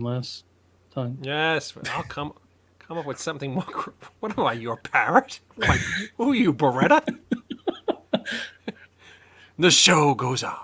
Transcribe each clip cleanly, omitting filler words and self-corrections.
last time. Yes, I'll come up with something more. What am I, your parrot? Who are you, Beretta? The show goes on.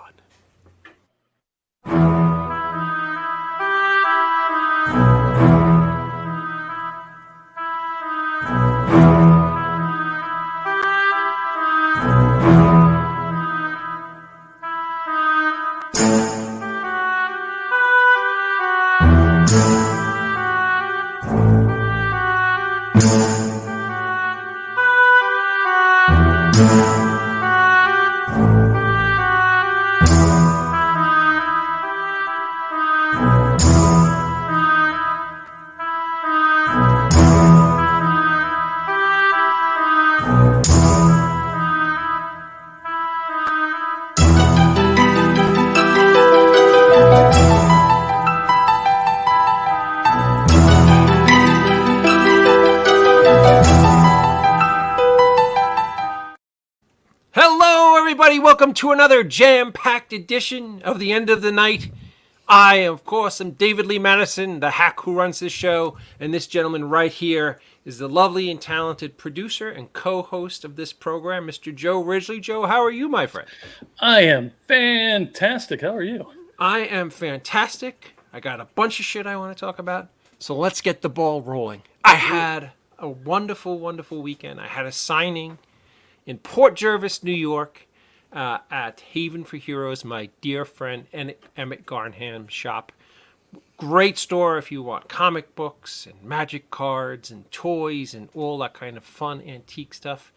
Hello, everybody. Welcome to another jam-packed edition of the End of the Night. I, of course, am David Lee Madison, the hack who runs this show, and this gentleman right here is the lovely and talented producer and co-host of this program, Mr. Joe Ridgely. Joe, how are you, my friend? I am fantastic. How are you? I am fantastic. I got a bunch of shit I want to talk about, so let's get the ball rolling. I had a wonderful, wonderful weekend. I had a signing in Port Jervis, New York, at Haven for Heroes, my dear friend Emmett Garnham's shop. Great store if you want comic books and magic cards and toys and all that kind of fun antique stuff.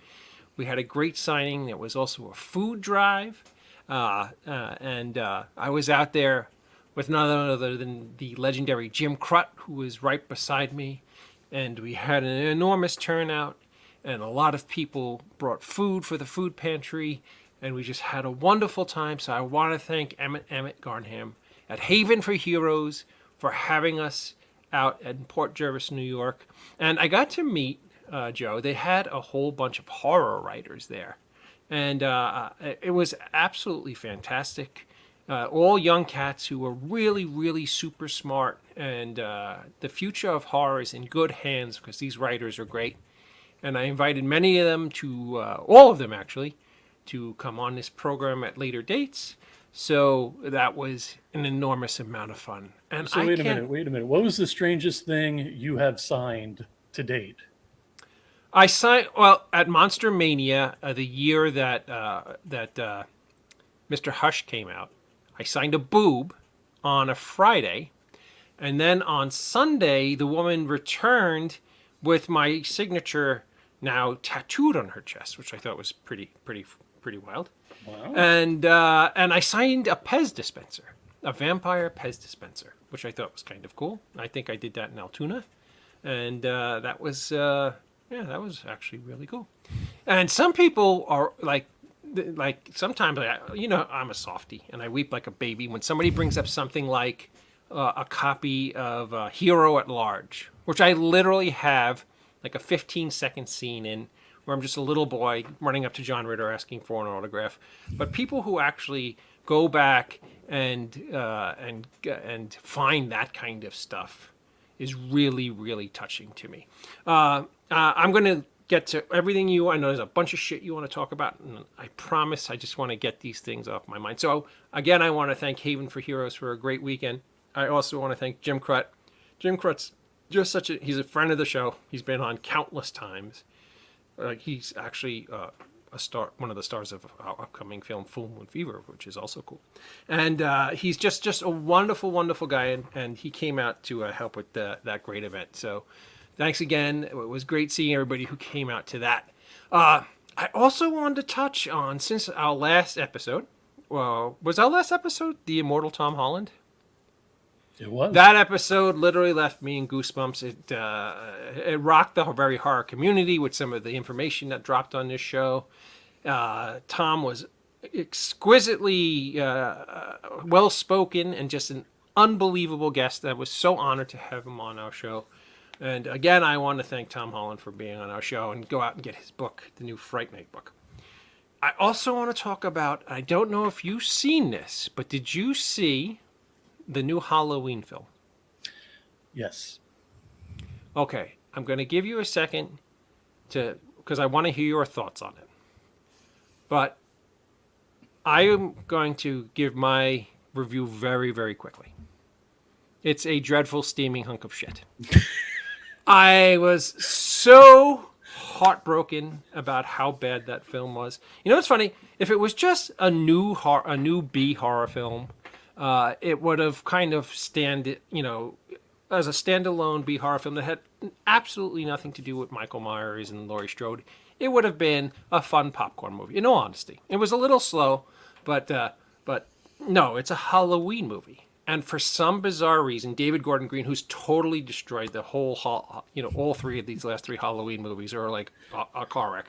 We had a great signing. There was also a food drive, and I was out there with none other than the legendary Jim Crut, who was right beside me, and we had an enormous turnout. And a lot of people brought food for the food pantry, and we just had a wonderful time. So I want to thank Emmett Garnham at Haven for Heroes for having us out at Port Jervis, New York. And I got to meet Joe. They had a whole bunch of horror writers there, and it was absolutely fantastic. All young cats who were really, really super smart, and the future of horror is in good hands because these writers are great. And I invited many of them to, all of them actually, to come on this program at later dates. So that was an enormous amount of fun. And So wait a minute. What was the strangest thing you have signed to date? I signed, well, at Monster Mania, the year that Mr. Hush came out, I signed a boob on a Friday. And then on Sunday, the woman returned with my signature now tattooed on her chest, which I thought was pretty wild. Wow. And I signed a Pez dispenser, a vampire Pez dispenser, which I thought was kind of cool. I think I did that in Altoona, and that was actually really cool. And some people are like sometimes I'm a softie and I weep like a baby when somebody brings up something like a copy of Hero at Large, which I literally have like a 15-second scene in where I'm just a little boy running up to John Ritter asking for an autograph. But people who actually go back and find that kind of stuff is really, really touching to me. I'm going to get to everything I know there's a bunch of shit you want to talk about, and I promise I just want to get these things off my mind. So again, I want to thank Haven for Heroes for a great weekend. I also want to thank Jim Crut. Jim Crut's just he's a friend of the show. He's been on countless times. He's actually a star, one of the stars of our upcoming film Full Moon Fever, which is also cool. And he's just a wonderful, wonderful guy, and he came out to help with that great event. So thanks again. It was great seeing everybody who came out to that. I also wanted to touch on, since our last episode, was our last episode the Immortal Tom Holland? It was. That episode literally left me in goosebumps. It rocked the very horror community with some of the information that dropped on this show. Tom was exquisitely well-spoken and just an unbelievable guest. I was so honored to have him on our show. And again, I want to thank Tom Holland for being on our show, and go out and get his book, the new Fright Night book. I also want to talk about, I don't know if you've seen this, but did you see the new Halloween film? Yes. Okay, I'm going to give you a second because I want to hear your thoughts on it. But I am going to give my review very, very quickly. It's a dreadful, steaming hunk of shit. I was so heartbroken about how bad that film was. You know, it's funny. If it was just a new B horror film, it would have kind of as a standalone B horror film that had absolutely nothing to do with Michael Myers and Laurie Strode. It would have been a fun popcorn movie. In all honesty, it was a little slow, but no, it's a Halloween movie. And for some bizarre reason, David Gordon Green, who's totally destroyed the whole, all three of these last three Halloween movies are like a car wreck.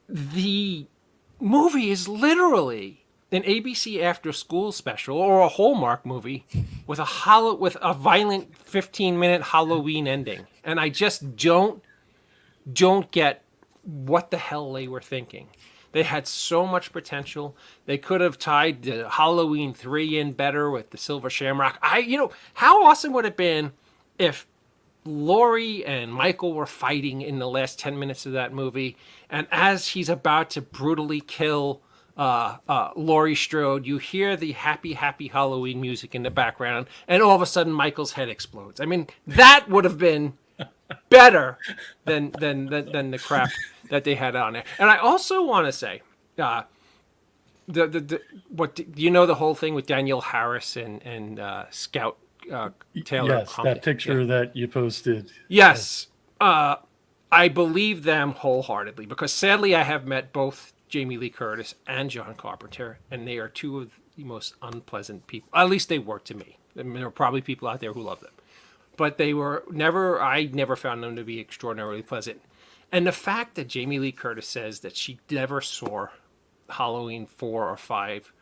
The movie is literally an ABC after school special or a Hallmark movie with a violent 15-minute Halloween ending. And I just don't get what the hell they were thinking. They had so much potential. They could have tied the Halloween 3 in better with the Silver Shamrock. How awesome would it have been if Laurie and Michael were fighting in the last 10 minutes of that movie, and as he's about to brutally kill Laurie Strode, you hear the happy, happy Halloween music in the background, and all of a sudden Michael's head explodes. I mean, that would have been better than the crap that they had on there. And I also want to say, the whole thing with Danielle Harris and Scout Taylor. Yes, that picture that you posted. Yes, I believe them wholeheartedly because sadly I have met both Jamie Lee Curtis and John Carpenter, and they are two of the most unpleasant people. At least they were to me. I mean, there are probably people out there who love them. But I never found them to be extraordinarily pleasant. And the fact that Jamie Lee Curtis says that she never saw Halloween 4 or 5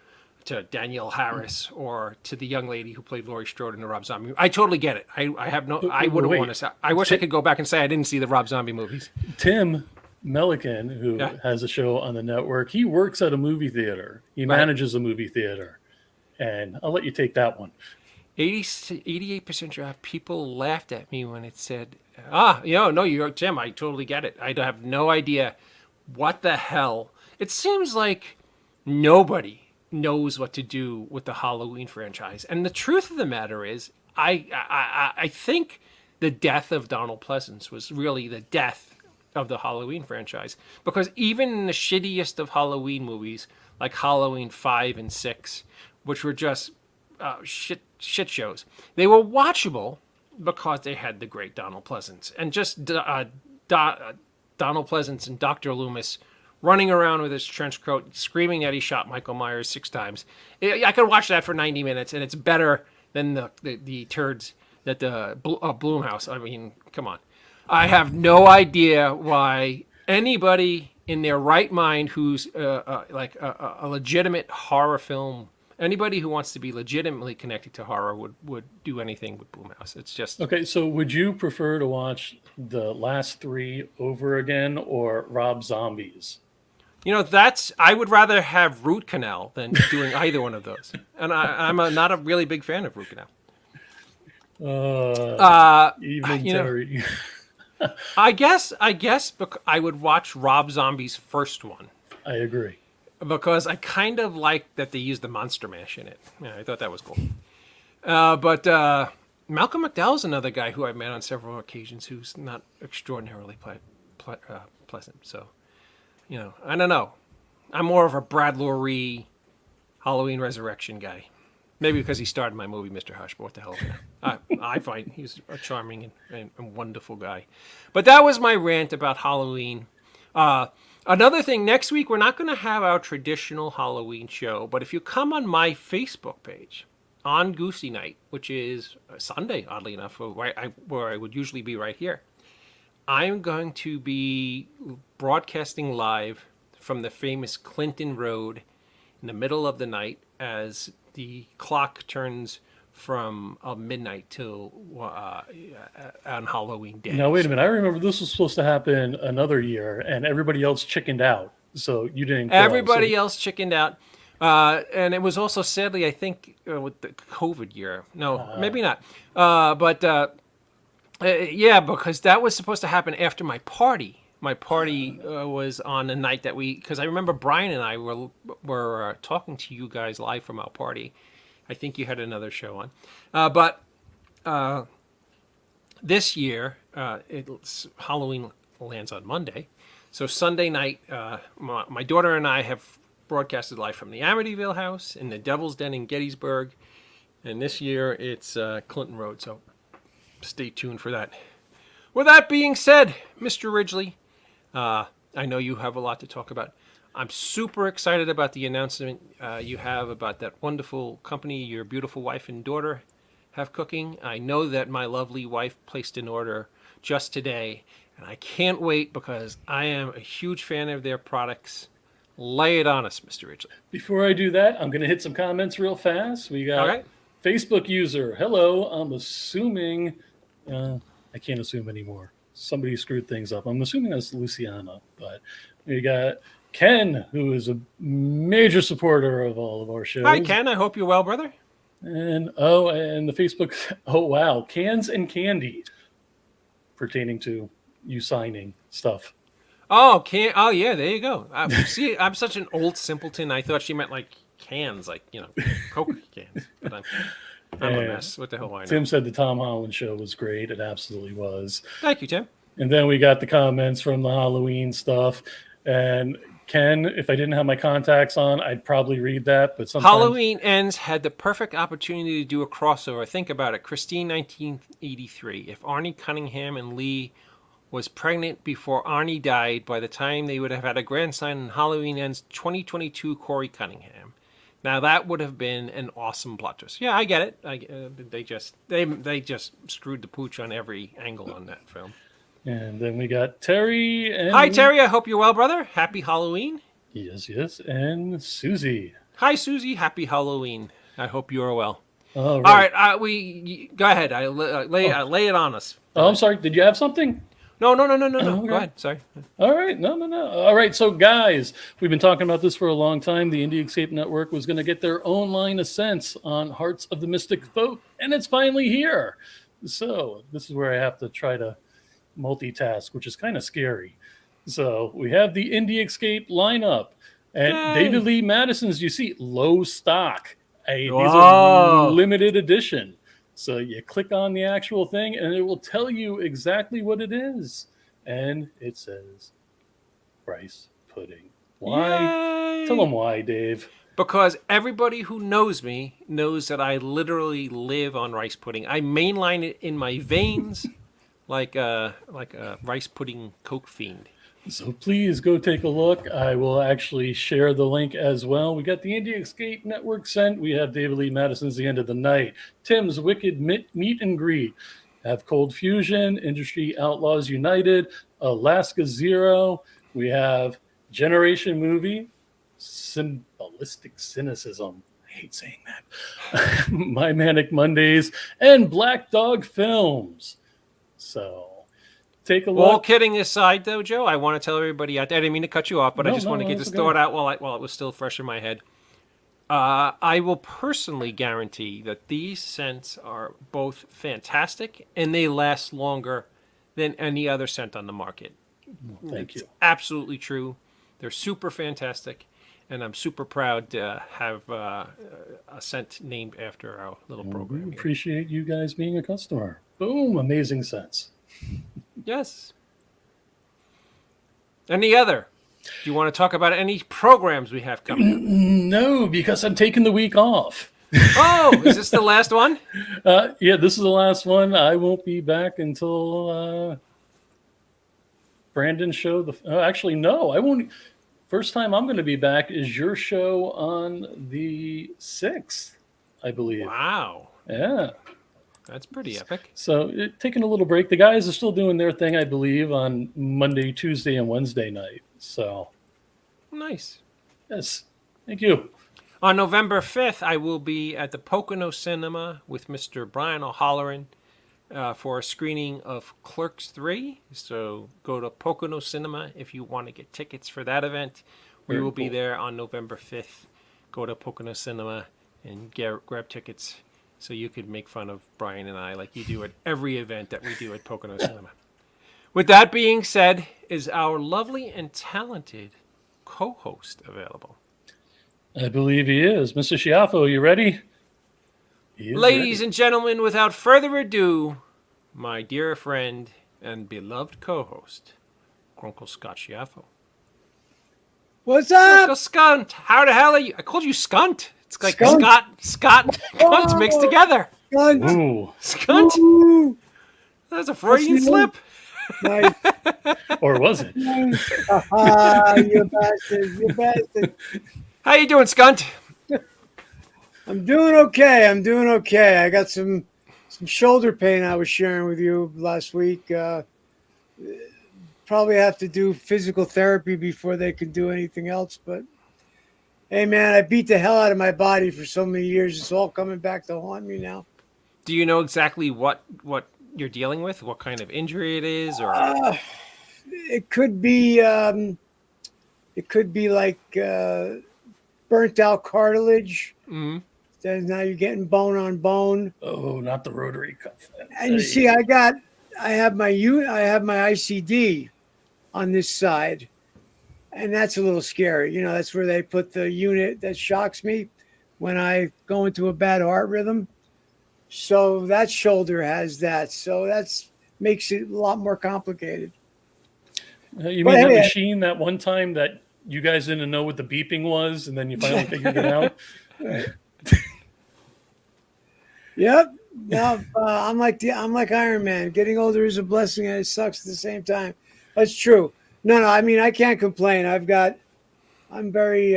to Danielle Harris or to the young lady who played Laurie Strode in the Rob Zombie movie. I totally get it. I wouldn't want to say. I wish I could go back and say I didn't see the Rob Zombie movies. Tim Milliken, who has a show on the network, he works at a movie theater. He manages a movie theater. And I'll let you take that one. 88% drop. People laughed at me when it said, no, you're Tim. I totally get it. I have no idea what the hell. It seems like nobody knows what to do with the Halloween franchise. And the truth of the matter is, I think the death of Donald Pleasance was really the death of the Halloween franchise. Because even in the shittiest of Halloween movies, like Halloween 5 and 6, which were just shit shows, they were watchable because they had the great Donald Pleasance. And just Donald Pleasance and Dr. Loomis running around with his trench coat, screaming that he shot Michael Myers 6 times. I could watch that for 90 minutes, and it's better than the turds that the Blumhouse. I mean, come on. I have no idea why anybody in their right mind who's like a legitimate horror film, anybody who wants to be legitimately connected to horror would do anything with Blumhouse. It's just... Okay, so would you prefer to watch the last 3 over again or Rob Zombies? I would rather have Root Canal than doing either one of those. And I'm not a really big fan of Root Canal. Evening Terry. I guess I would watch Rob Zombie's first one. I agree. Because I kind of like that they used the Monster Mash in it. Yeah, I thought that was cool. But Malcolm McDowell's another guy who I've met on several occasions who's not extraordinarily pleasant. So, I don't know. I'm more of a Brad Loree Halloween Resurrection guy. Maybe because he starred in my movie, Mr. Hush, but what the hell? I find he's a charming and wonderful guy. But that was my rant about Halloween. Another thing, next week we're not going to have our traditional Halloween show, but if you come on my Facebook page on Goosey Night, which is Sunday, oddly enough, where I would usually be right here, I'm going to be broadcasting live from the famous Clinton Road in the middle of the night as the clock turns from midnight till on Halloween day. Now, wait a minute. I remember this was supposed to happen another year, and everybody else chickened out. So you didn't go. Everybody else chickened out. And it was also sadly, I think, with the COVID year. No, maybe not. Yeah, because that was supposed to happen after my party. My party was on the night that because I remember Brian and I were talking to you guys live from our party. I think you had another show on, but this year it's Halloween lands on Monday, so Sunday night, my daughter and I have broadcasted live from the Amityville house in the Devil's Den in Gettysburg, and this year it's Clinton Road. So stay tuned for that. With that being said, Mr. Ridgely, I know you have a lot to talk about. I'm super excited about the announcement you have about that wonderful company your beautiful wife and daughter have cooking. I know that my lovely wife placed an order just today, and I can't wait because I am a huge fan of their products. Lay it on us, Mr. Ridgely. Before I do that, I'm going to hit some comments real fast. We got Facebook user. Hello, I'm assuming... I can't assume anymore. Somebody screwed things up. I'm assuming that's Luciana, but we got Ken, who is a major supporter of all of our shows. Hi, Ken. I hope you're well, brother. And the Facebook. Oh wow, cans and candy, pertaining to you signing stuff. Oh, Oh, yeah. There you go. See, I'm such an old simpleton. I thought she meant like cans, like Coke cans. But I'm a mess. What the hell? I know. Tim said the Tom Holland show was great. It absolutely was. Thank you, Tim. And then we got the comments from the Halloween stuff. And Ken, if I didn't have my contacts on, I'd probably read that. But sometimes... Halloween Ends had the perfect opportunity to do a crossover. Think about it. Christine, 1983. If Arnie Cunningham and Lee was pregnant before Arnie died, by the time they would have had a grandson in Halloween Ends 2022, Corey Cunningham. Now that would have been an awesome plot twist. Yeah, I get it. They just screwed the pooch on every angle on that film. And then we got Terry. Hi, Terry. I hope you're well, brother. Happy Halloween. Yes. And Susie. Hi, Susie. Happy Halloween. I hope you are well. All right. We go ahead. Lay it on us. Oh, I'm sorry. Did you have something? No. Okay. Go ahead. Sorry. All right. No. All right. So, guys, we've been talking about this for a long time. The Indie Escape Network was going to get their own line of scents on Hearts of the Mystic Folk, and it's finally here. So, this is where I have to try to multitask, which is kind of scary. So, we have the Indie Escape lineup, and David Lee Madison's, you see, low stock. These are limited edition. So you click on the actual thing, and it will tell you exactly what it is. And it says rice pudding. Why? Yay! Tell them why, Dave. Because everybody who knows me knows that I literally live on rice pudding. I mainline it in my veins like a rice pudding Coke fiend. So please go take a look. I will actually share the link as well. We got the Indie Escape Network sent. We have David Lee Madison's The End of the Night, Tim's Wicked Meet and Greet, have Cold Fusion, Industry Outlaws United, Alaska Zero. We have Generation Movie, Symbolistic Cynicism. I hate saying that. My Manic Mondays, and Black Dog Films. So... take a look. All kidding aside, though, Joe, I want to tell everybody out there. I didn't mean to cut you off, but I just want to get this thought out while it was still fresh in my head. I will personally guarantee that these scents are both fantastic and they last longer than any other scent on the market. Thank you. Absolutely true. They're super fantastic, and I'm super proud to have a scent named after our little program. We appreciate you guys being a customer. Boom, amazing scents. Yes. Any other? Do you want to talk about any programs we have coming? No, because I'm taking the week off. Oh, is this the last one? Yeah, this is the last one. I won't be back until Brandon's show. Actually, no, I won't. First time I'm going to be back is your show on the 6th, I believe. Wow. Yeah. That's pretty epic. So taking a little break. The guys are still doing their thing, I believe, on Monday, Tuesday, and Wednesday night. So nice. Yes. Thank you. On November 5th, I will be at the Pocono Cinema with Mr. Brian O'Halloran for a screening of Clerks 3. So go to Pocono Cinema if you want to get tickets for that event. We will be there on November 5th. go to Pocono Cinema and grab tickets so you could make fun of Brian and I like you do at every event that we do at Pocono Cinema. With that being said, is our lovely and talented co-host available? I believe he is. Mr. Schiaffo, you ready? Ladies and gentlemen, without further ado, my dear friend and beloved co-host, Grunkle Scott Schiaffo. What's up? Grunkle Skunt, how the hell are you? I called you Skunt. It's like Skunt? Scott and Cunt mixed together. Skunt. Ooh. Skunt? Ooh. That's a Freudian slip. Nice. Or was it? You bastard. You bastard. How you doing, Skunt? I'm doing okay. I got some shoulder pain I was sharing with you last week. Probably have to do physical therapy before they can do anything else. But, hey, man, I beat the hell out of my body for so many years. It's all coming back to haunt me now. Do you know exactly what you're dealing with? What kind of injury it is? Or It could be like burnt out cartilage. Mm-hmm. Then now you're getting bone on bone. Oh, not the rotary cuff. And you see, I have my ICD on this side, and that's a little scary. You know, that's where they put the unit that shocks me when I go into a bad heart rhythm. So that shoulder has that. So that's makes it a lot more complicated. You mean that machine that one time that you guys didn't know what the beeping was, and then you finally figured it out? Yep. No, I'm like Iron Man. Getting older is a blessing, and it sucks at the same time. That's true. No. I mean, I can't complain. I'm very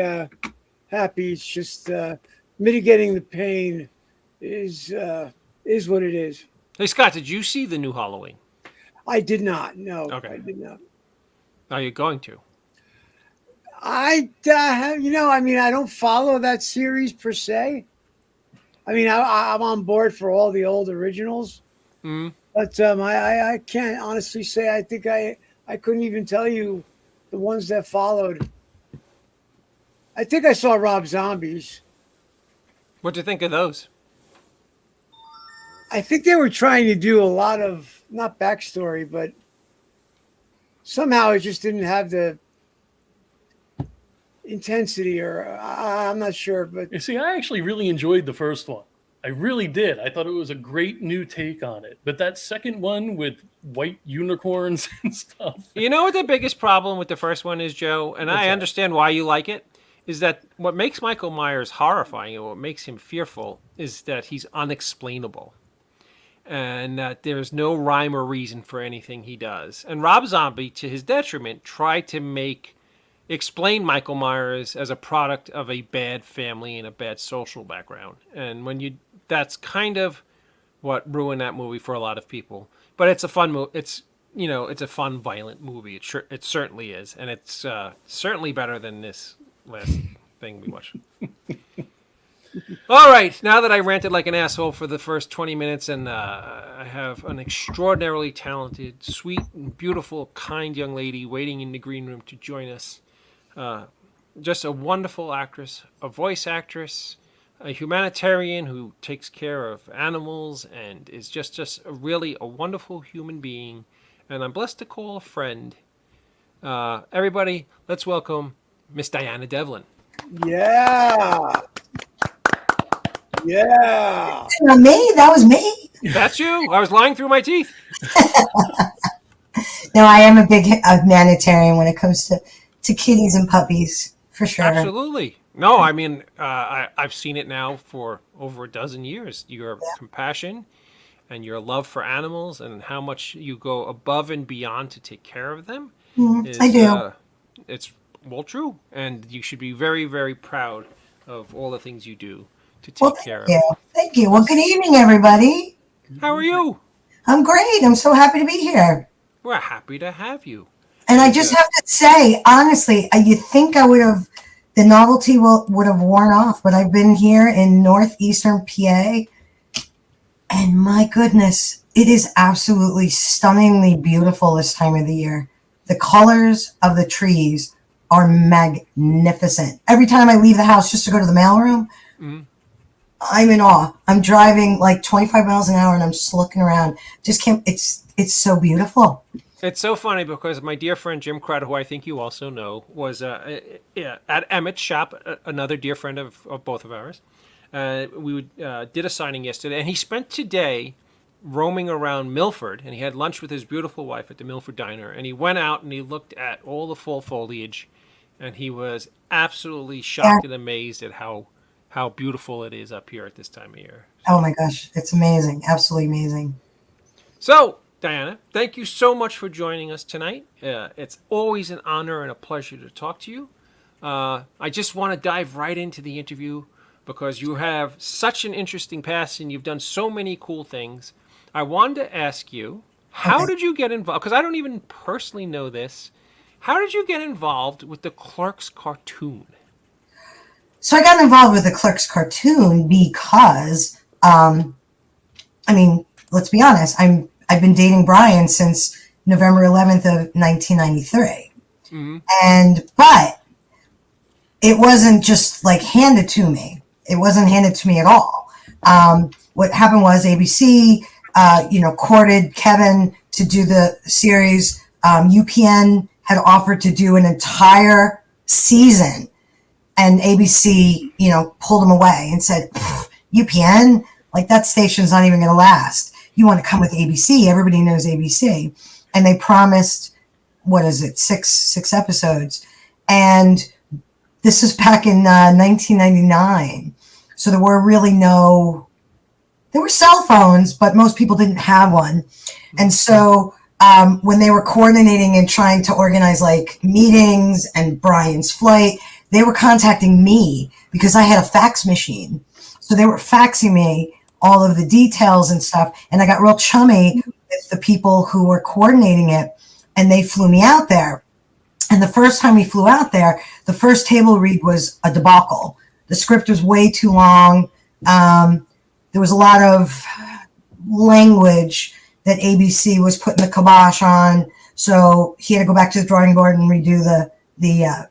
happy. It's just mitigating the pain is what it is. Hey, Scott, did you see the new Halloween? I did not. No. Okay. I did not. Are you going to? I don't follow that series per se. I mean, I'm on board for all the old originals, but I can't honestly say. I think I couldn't even tell you the ones that followed. I think I saw Rob Zombie's. What'd you think of those? I think they were trying to do a lot of not backstory, but somehow it just didn't have the intensity, or I'm not sure. But You see, I actually really enjoyed the first one. I really did. I thought it was a great new take on it. But that second one with white unicorns and stuff. You know what the biggest problem with the first one is, Joe? And I understand why you like it. Is that what makes Michael Myers horrifying and what makes him fearful is that he's unexplainable. And that there's no rhyme or reason for anything he does. And Rob Zombie, to his detriment, tried to explain Michael Myers as a product of a bad family and a bad social background. And that's kind of what ruined that movie for a lot of people. But it's a fun movie. It's a fun, violent movie. It certainly is, and it's certainly better than this last thing we watched. All right, now that I ranted like an asshole for the first 20 minutes, and I have an extraordinarily talented, sweet, and beautiful, kind young lady waiting in the green room to join us. Just a wonderful actress, a voice actress, a humanitarian who takes care of animals and is just really a wonderful human being. And I'm blessed to call a friend. Everybody, let's welcome Miss Diana Devlin. yeah. Not me. That was me. That's you? I was lying through my teeth. No, I am a big humanitarian when it comes to kitties and puppies, for sure. Absolutely. No, I mean, I've seen it now for over a dozen years. Your compassion and your love for animals and how much you go above and beyond to take care of them. I do. It's well true. And you should be very, very proud of all the things you do to take care of them. Thank you. Well, good evening, everybody. How are you? I'm great. I'm so happy to be here. We're happy to have you. And I just have to say, honestly, you think the novelty would have worn off, but I've been here in northeastern PA, and my goodness, it is absolutely stunningly beautiful this time of the year. The colors of the trees are magnificent. Every time I leave the house just to go to the mailroom, I'm in awe. I'm driving like 25 miles an hour and I'm just looking around. Just can't, it's so beautiful. It's so funny because my dear friend Jim Crowder, who I think you also know, was at Emmett's shop, another dear friend of both of ours. Did a signing yesterday, and he spent today roaming around Milford, and he had lunch with his beautiful wife at the Milford Diner, and he went out and he looked at all the fall foliage, and he was absolutely shocked and amazed at how beautiful it is up here at this time of year. Oh my gosh, it's amazing. Absolutely amazing. So, Diana, thank you so much for joining us tonight. It's always an honor and a pleasure to talk to you. I just want to dive right into the interview because you have such an interesting past and you've done so many cool things. I wanted to ask you, how did you get involved? Because I don't even personally know this. How did you get involved with the Clerks cartoon? So I got involved with the Clerks cartoon because, let's be honest, I've been dating Brian since November 11th of 1993. But it wasn't just like handed to me. It wasn't handed to me at all. What happened was ABC, courted Kevin to do the series. UPN had offered to do an entire season, and ABC, pulled him away and said, UPN, like that station's not even going to last. You want to come with ABC? Everybody knows ABC, and they promised, what is it, six episodes, and this is back in 1999. So there were cell phones, but most people didn't have one. And so when they were coordinating and trying to organize like meetings and Brian's flight, they were contacting me because I had a fax machine. So they were faxing me all of the details and stuff. And I got real chummy with the people who were coordinating it, and they flew me out there. And the first time we flew out there, the first table read was a debacle. The script was way too long. There was a lot of language that ABC was putting the kibosh on. So he had to go back to the drawing board and redo the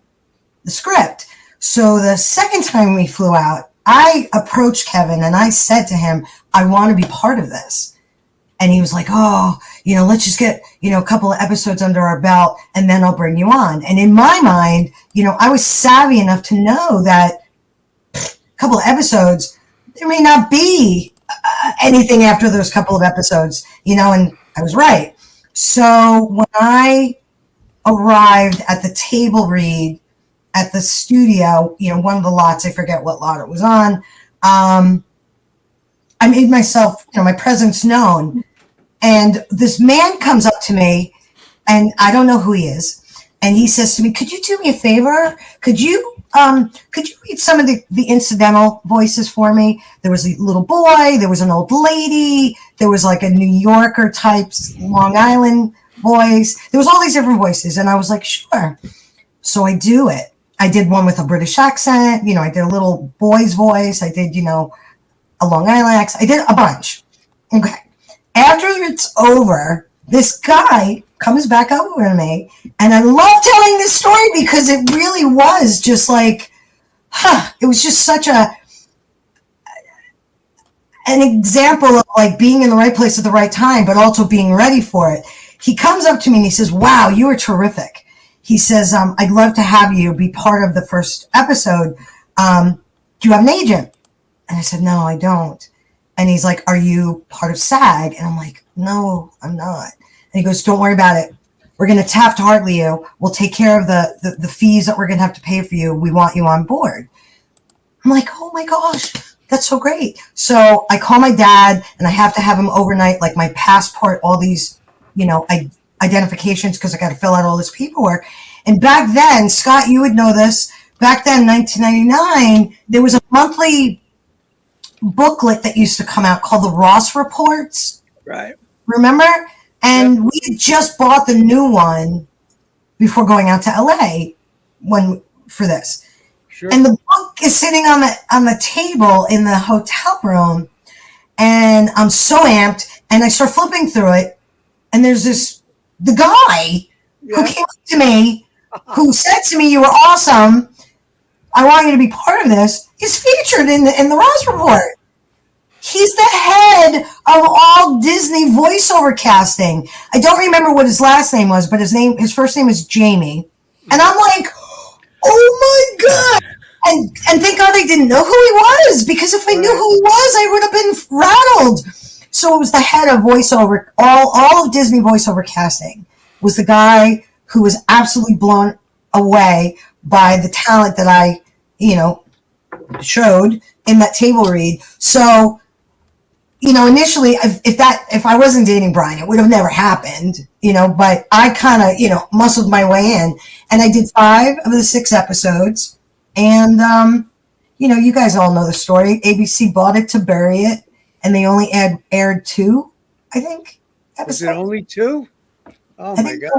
script. So the second time we flew out, I approached Kevin and I said to him, I want to be part of this. And he was like, let's just get, a couple of episodes under our belt and then I'll bring you on. And in my mind, I was savvy enough to know that a couple of episodes, there may not be anything after those couple of episodes, and I was right. So when I arrived at the table read at the studio, one of the lots, I forget what lot it was on, I made myself, my presence known. And this man comes up to me, and I don't know who he is. And he says to me, could you do me a favor? Could you read some of the incidental voices for me? There was a little boy, there was an old lady, there was like a New Yorker type Long Island voice. There was all these different voices. And I was like, sure. So I do it. I did one with a British accent. I did a little boy's voice. I did, a Long Island accent. I did a bunch. Okay. After it's over, this guy comes back over to me, and I love telling this story because it really was just like, it was just such an example of like being in the right place at the right time, but also being ready for it. He comes up to me and he says, wow, you are terrific. He says, I'd love to have you be part of the first episode. Do you have an agent? And I said, no, I don't. And he's like, are you part of SAG? And I'm like, no, I'm not. And he goes, don't worry about it. We're going to Taft-Hartley you. We'll take care of the fees that we're going to have to pay for you. We want you on board. I'm like, oh my gosh, that's so great. So I call my dad, and I have to have him overnight, like my passport, all these, identifications, because I got to fill out all this paperwork. And back then, Scott, you would know this, back then, 1999, there was a monthly booklet that used to come out called the Ross Reports. Right. Remember? And we had just bought the new one before going out to LA for this. Sure. And the book is sitting on the table in the hotel room, and I'm so amped, and I start flipping through it, and there's the guy who came up to me who said to me, "You were awesome. I want you to be part of this," is featured in the Ross Report. He's the head of all Disney voiceover casting. I don't remember what his last name was, but his first name is Jamie. And I'm like, oh my God. And thank God I didn't know who he was, because if I knew who he was, I would have been rattled. So it was the head of voiceover, all of Disney voiceover casting was the guy who was absolutely blown away by the talent that I, showed in that table read. So, initially, if I wasn't dating Brian, it would have never happened, but I kind of, muscled my way in, and I did 5 of the 6 episodes. And, you guys all know the story. ABC bought it to bury it, and they only aired 2, I think, episodes. Was it only 2? Oh my God!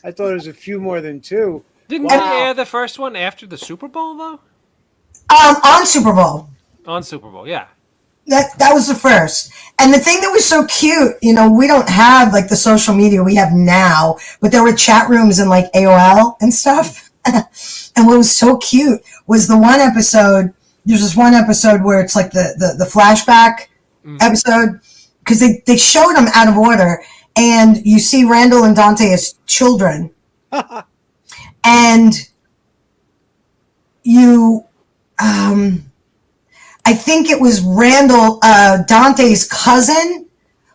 I thought it was a few more than 2. Didn't they air the first one after the Super Bowl, though? On Super Bowl. On Super Bowl, yeah. That was the first. And the thing that was so cute, we don't have like the social media we have now, but there were chat rooms in like AOL and stuff. And what was so cute was the one episode, there's this one episode where it's like the flashback episode, because they showed them out of order, and you see Randall and Dante as children. And I think it was Randall, Dante's cousin,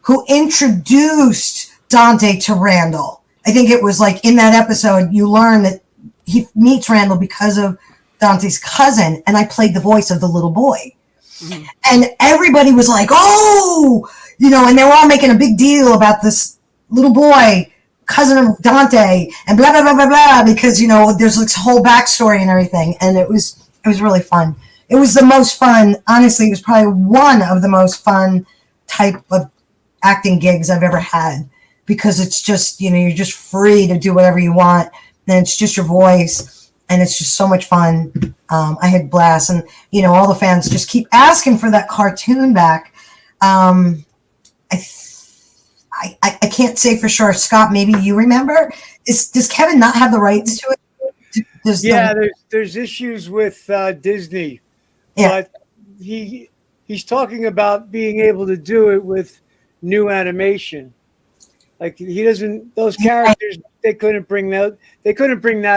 who introduced Dante to Randall. I think it was like in that episode, you learn that he meets Randall because of Dante's cousin, and I played the voice of the little boy. Mm-hmm. And everybody was like, oh, and they were all making a big deal about this little boy, cousin of Dante, and blah, blah, blah, blah, blah, because, there's this whole backstory and everything. And it was really fun. It was the most fun. Honestly, it was probably one of the most fun type of acting gigs I've ever had, because it's just, you're just free to do whatever you want. And it's just your voice, and it's just so much fun. I had blast, and, all the fans just keep asking for that cartoon back. I can't say for sure. Scott, maybe you remember. Does Kevin not have the rights to it? There's issues with Disney. Yeah. But he's talking about being able to do it with new animation. Like he doesn't; those characters, they couldn't bring that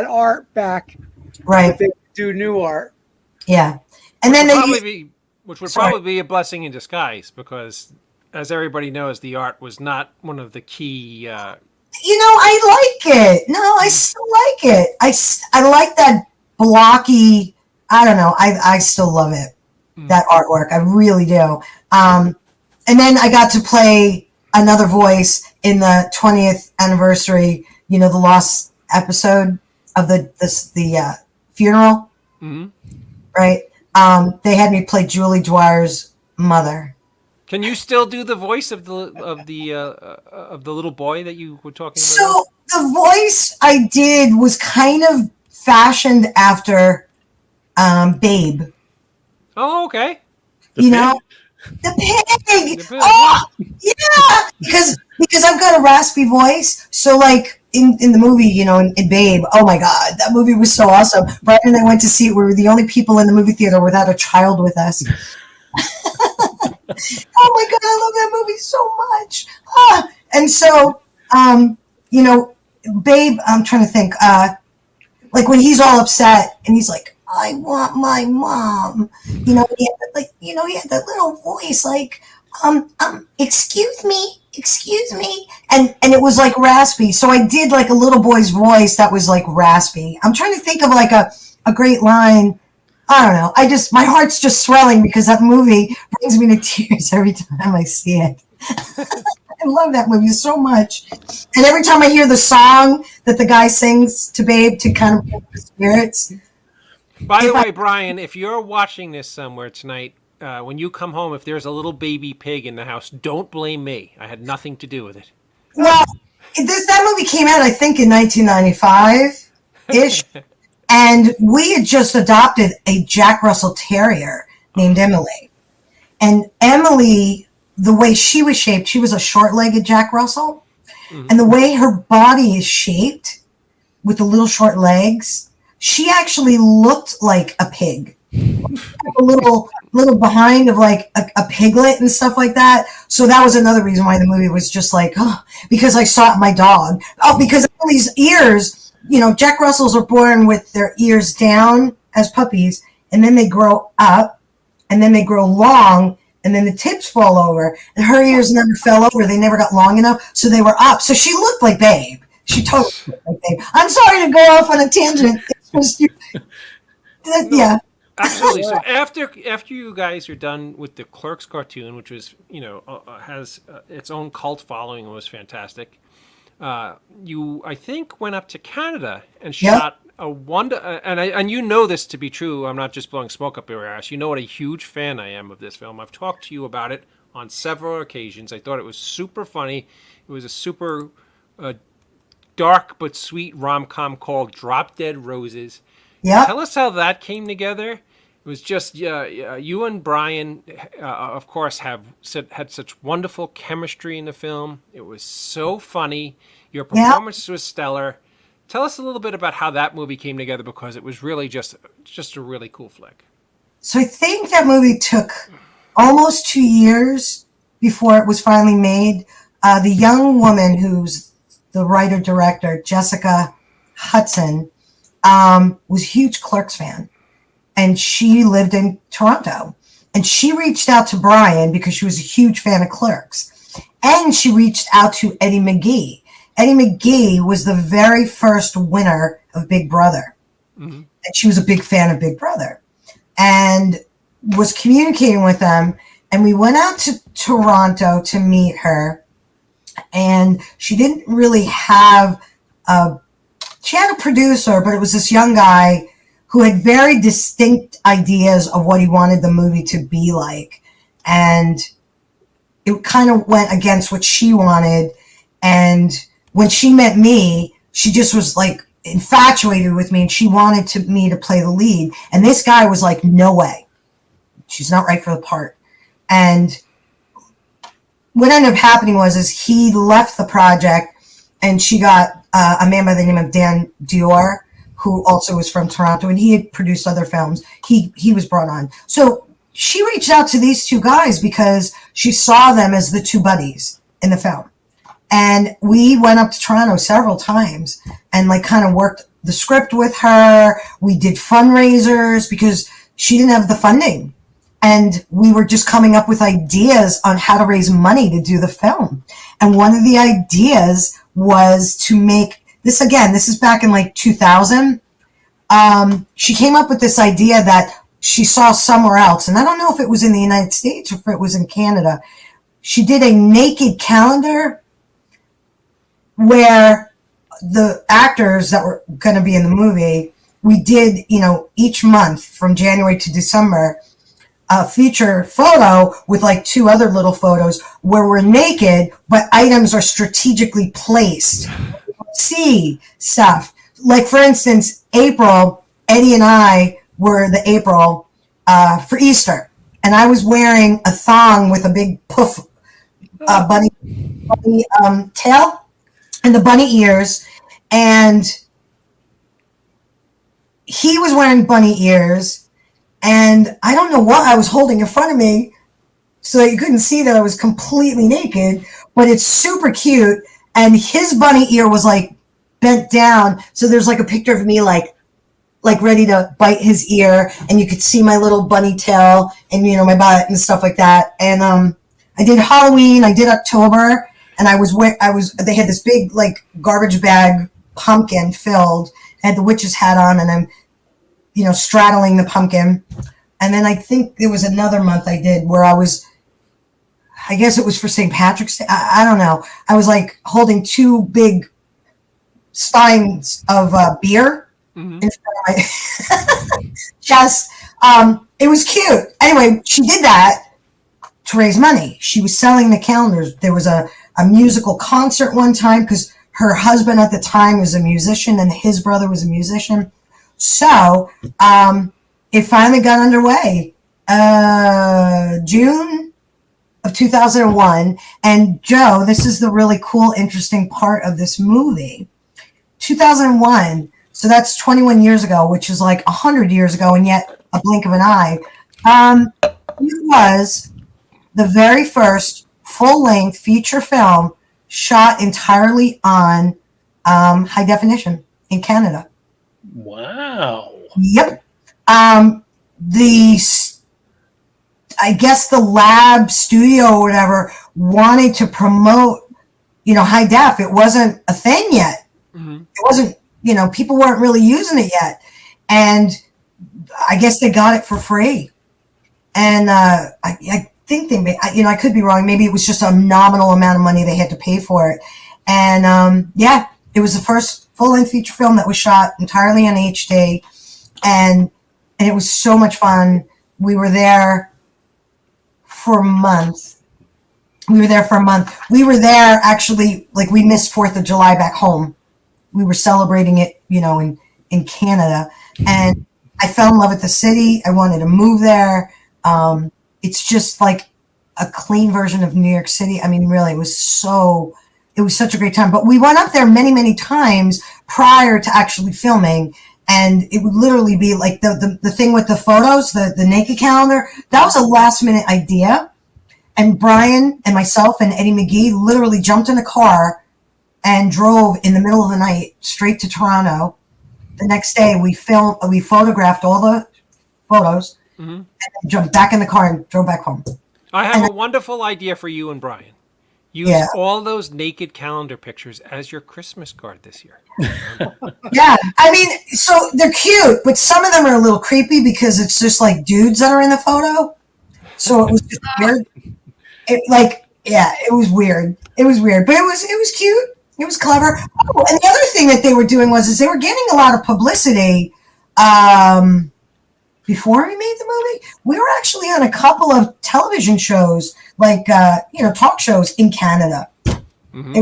art back. Right. But they could do new art. Yeah, and then which would probably be a blessing in disguise, because, as everybody knows, the art was not one of the key. I like it. No, I still like it. I like that blocky. I don't know. I still love it. That artwork. I really do. And then I got to play another voice in the 20th anniversary, the Lost episode of the funeral. Mm-hmm. Right? They had me play Julie Dwyer's mother. Can you still do the voice of the little boy that you were talking about? So the voice I did was kind of fashioned after Babe. Oh, okay. The pig. Oh, yeah. Because I've got a raspy voice. So like in the movie, in Babe, oh my God, that movie was so awesome. Brian and I went to see it. We were the only people in the movie theater without a child with us. Oh my God, I love that movie so much. And so, Babe, I'm trying to think, like when he's all upset and he's like, I want my mom. He had that little voice like, excuse me. And it was like raspy. So I did like a little boy's voice that was like raspy. I'm trying to think of like a great line. I don't know. My heart's just swelling because that movie brings me to tears every time I see it. I love that movie so much. And every time I hear the song that the guy sings to Babe to kind of put the spirits. By the way, Brian, if you're watching this somewhere tonight, when you come home, if there's a little baby pig in the house, don't blame me. I had nothing to do with it. Well, that movie came out, I think, in 1995-ish. And we had just adopted a Jack Russell Terrier named Emily. And Emily, the way she was shaped, she was a short-legged Jack Russell. Mm-hmm. And the way her body is shaped, with the little short legs. She actually looked like a pig. A little behind of like a piglet and stuff like that. So that was another reason why the movie was just like, oh, because I saw my dog. Oh, because all these ears, Jack Russells are born with their ears down as puppies, and then they grow up, and then they grow long, and then the tips fall over. And her ears never fell over. They never got long enough, so they were up. So she looked like Babe. She totally looked like Babe. I'm sorry to go off on a tangent. It's just, yeah. Absolutely. So after you guys are done with the Clerks cartoon, which was has its own cult following and was fantastic, you I think went up to Canada and shot a wonder. And you know this to be true. I'm not just blowing smoke up your ass. You know what a huge fan I am of this film. I've talked to you about it on several occasions. I thought it was super funny. It was a super dark but sweet rom-com called Drop Dead Roses. Yeah. Tell us how that came together. It was just you and Brian, of course, had such wonderful chemistry in the film. It was so funny. Your performance was stellar. Tell us a little bit about how that movie came together, because it was really just a really cool flick. So I think that movie took almost 2 years before it was finally made. The young woman who's the writer-director, Jessica Hudson, was a huge Clerks fan. And she lived in Toronto. And she reached out to Brian because she was a huge fan of Clerks. And she reached out to Eddie McGee. Eddie McGee was the very first winner of Big Brother. Mm-hmm. And she was a big fan of Big Brother. And was communicating with them. And we went out to Toronto to meet her. And she didn't really have she had a producer, but it was this young guy who had very distinct ideas of what he wanted the movie to be like. And it kind of went against what she wanted. And when she met me, she just was like infatuated with me, and she wanted me to play the lead. And this guy was like, no way. She's not right for the part. And what ended up happening was he left the project, and she got a man by the name of Dan Dior, who also was from Toronto, and he had produced other films. He was brought on. So she reached out to these two guys because she saw them as the two buddies in the film. And we went up to Toronto several times and like kind of worked the script with her. We did fundraisers because she didn't have the funding. And we were just coming up with ideas on how to raise money to do the film. And one of the ideas was to make this, again, this is back in like 2000. She came up with this idea that she saw somewhere else. And I don't know if it was in the United States or if it was in Canada. She did a naked calendar where the actors that were going to be in the movie, we did, each month from January to December, a feature photo with like two other little photos where we're naked, but items are strategically placed. See stuff. Like, for instance, April, Eddie and I were the April for Easter. And I was wearing a thong with a big poof bunny tail and the bunny ears. And he was wearing bunny ears. And I don't know what I was holding in front of me so that you couldn't see that I was completely naked, but it's super cute. And his bunny ear was like bent down. So there's like a picture of me like ready to bite his ear. And you could see my little bunny tail and, my butt and stuff like that. And I did Halloween, I did October, and they had this big like garbage bag pumpkin filled. I had the witch's hat on, and I'm straddling the pumpkin. And then I think there was another month I did where I guess it was for St. Patrick's Day. I don't know. I was like holding two big steins of beer in front of my chest. It was cute. Anyway, she did that to raise money. She was selling the calendars. There was a musical concert one time because her husband at the time was a musician and his brother was a musician. So it finally got underway June of 2001. And Joe, this is the really cool, interesting part of this movie. 2001. So that's 21 years ago, which is like 100 years ago, and yet a blink of an eye. It was the very first full-length feature film shot entirely on high definition in Canada. Wow. Yep. I guess the lab studio or whatever wanted to promote, high def. It wasn't a thing yet. Mm-hmm. It wasn't, people weren't really using it yet. And I guess they got it for free. And I think they made, I could be wrong. Maybe it was just a nominal amount of money they had to pay for it. And it was the first full-length feature film that was shot entirely on HD. And it was so much fun. We were there for a month. We were there actually, like we missed 4th of July back home. We were celebrating it, in Canada. And I fell in love with the city. I wanted to move there. It's just like a clean version of New York City. I mean, really, it was such a great time. But we went up there many, many times prior to actually filming. And it would literally be like the thing with the photos, the naked calendar. That was a last minute idea. And Brian and myself and Eddie McGee literally jumped in a car and drove in the middle of the night straight to Toronto. The next day we photographed all the photos, mm-hmm. and then jumped back in the car and drove back home. I have a wonderful idea for you and Brian. Use all those naked calendar pictures as your Christmas card this year. Yeah, I mean, so they're cute, but some of them are a little creepy because it's just like dudes that are in the photo. So it was just weird. It was weird. It was weird, but it was cute. It was clever. Oh, and the other thing that they were doing was they were getting a lot of publicity. Before we made the movie, we were actually on a couple of television shows, like talk shows in Canada. Mm-hmm. It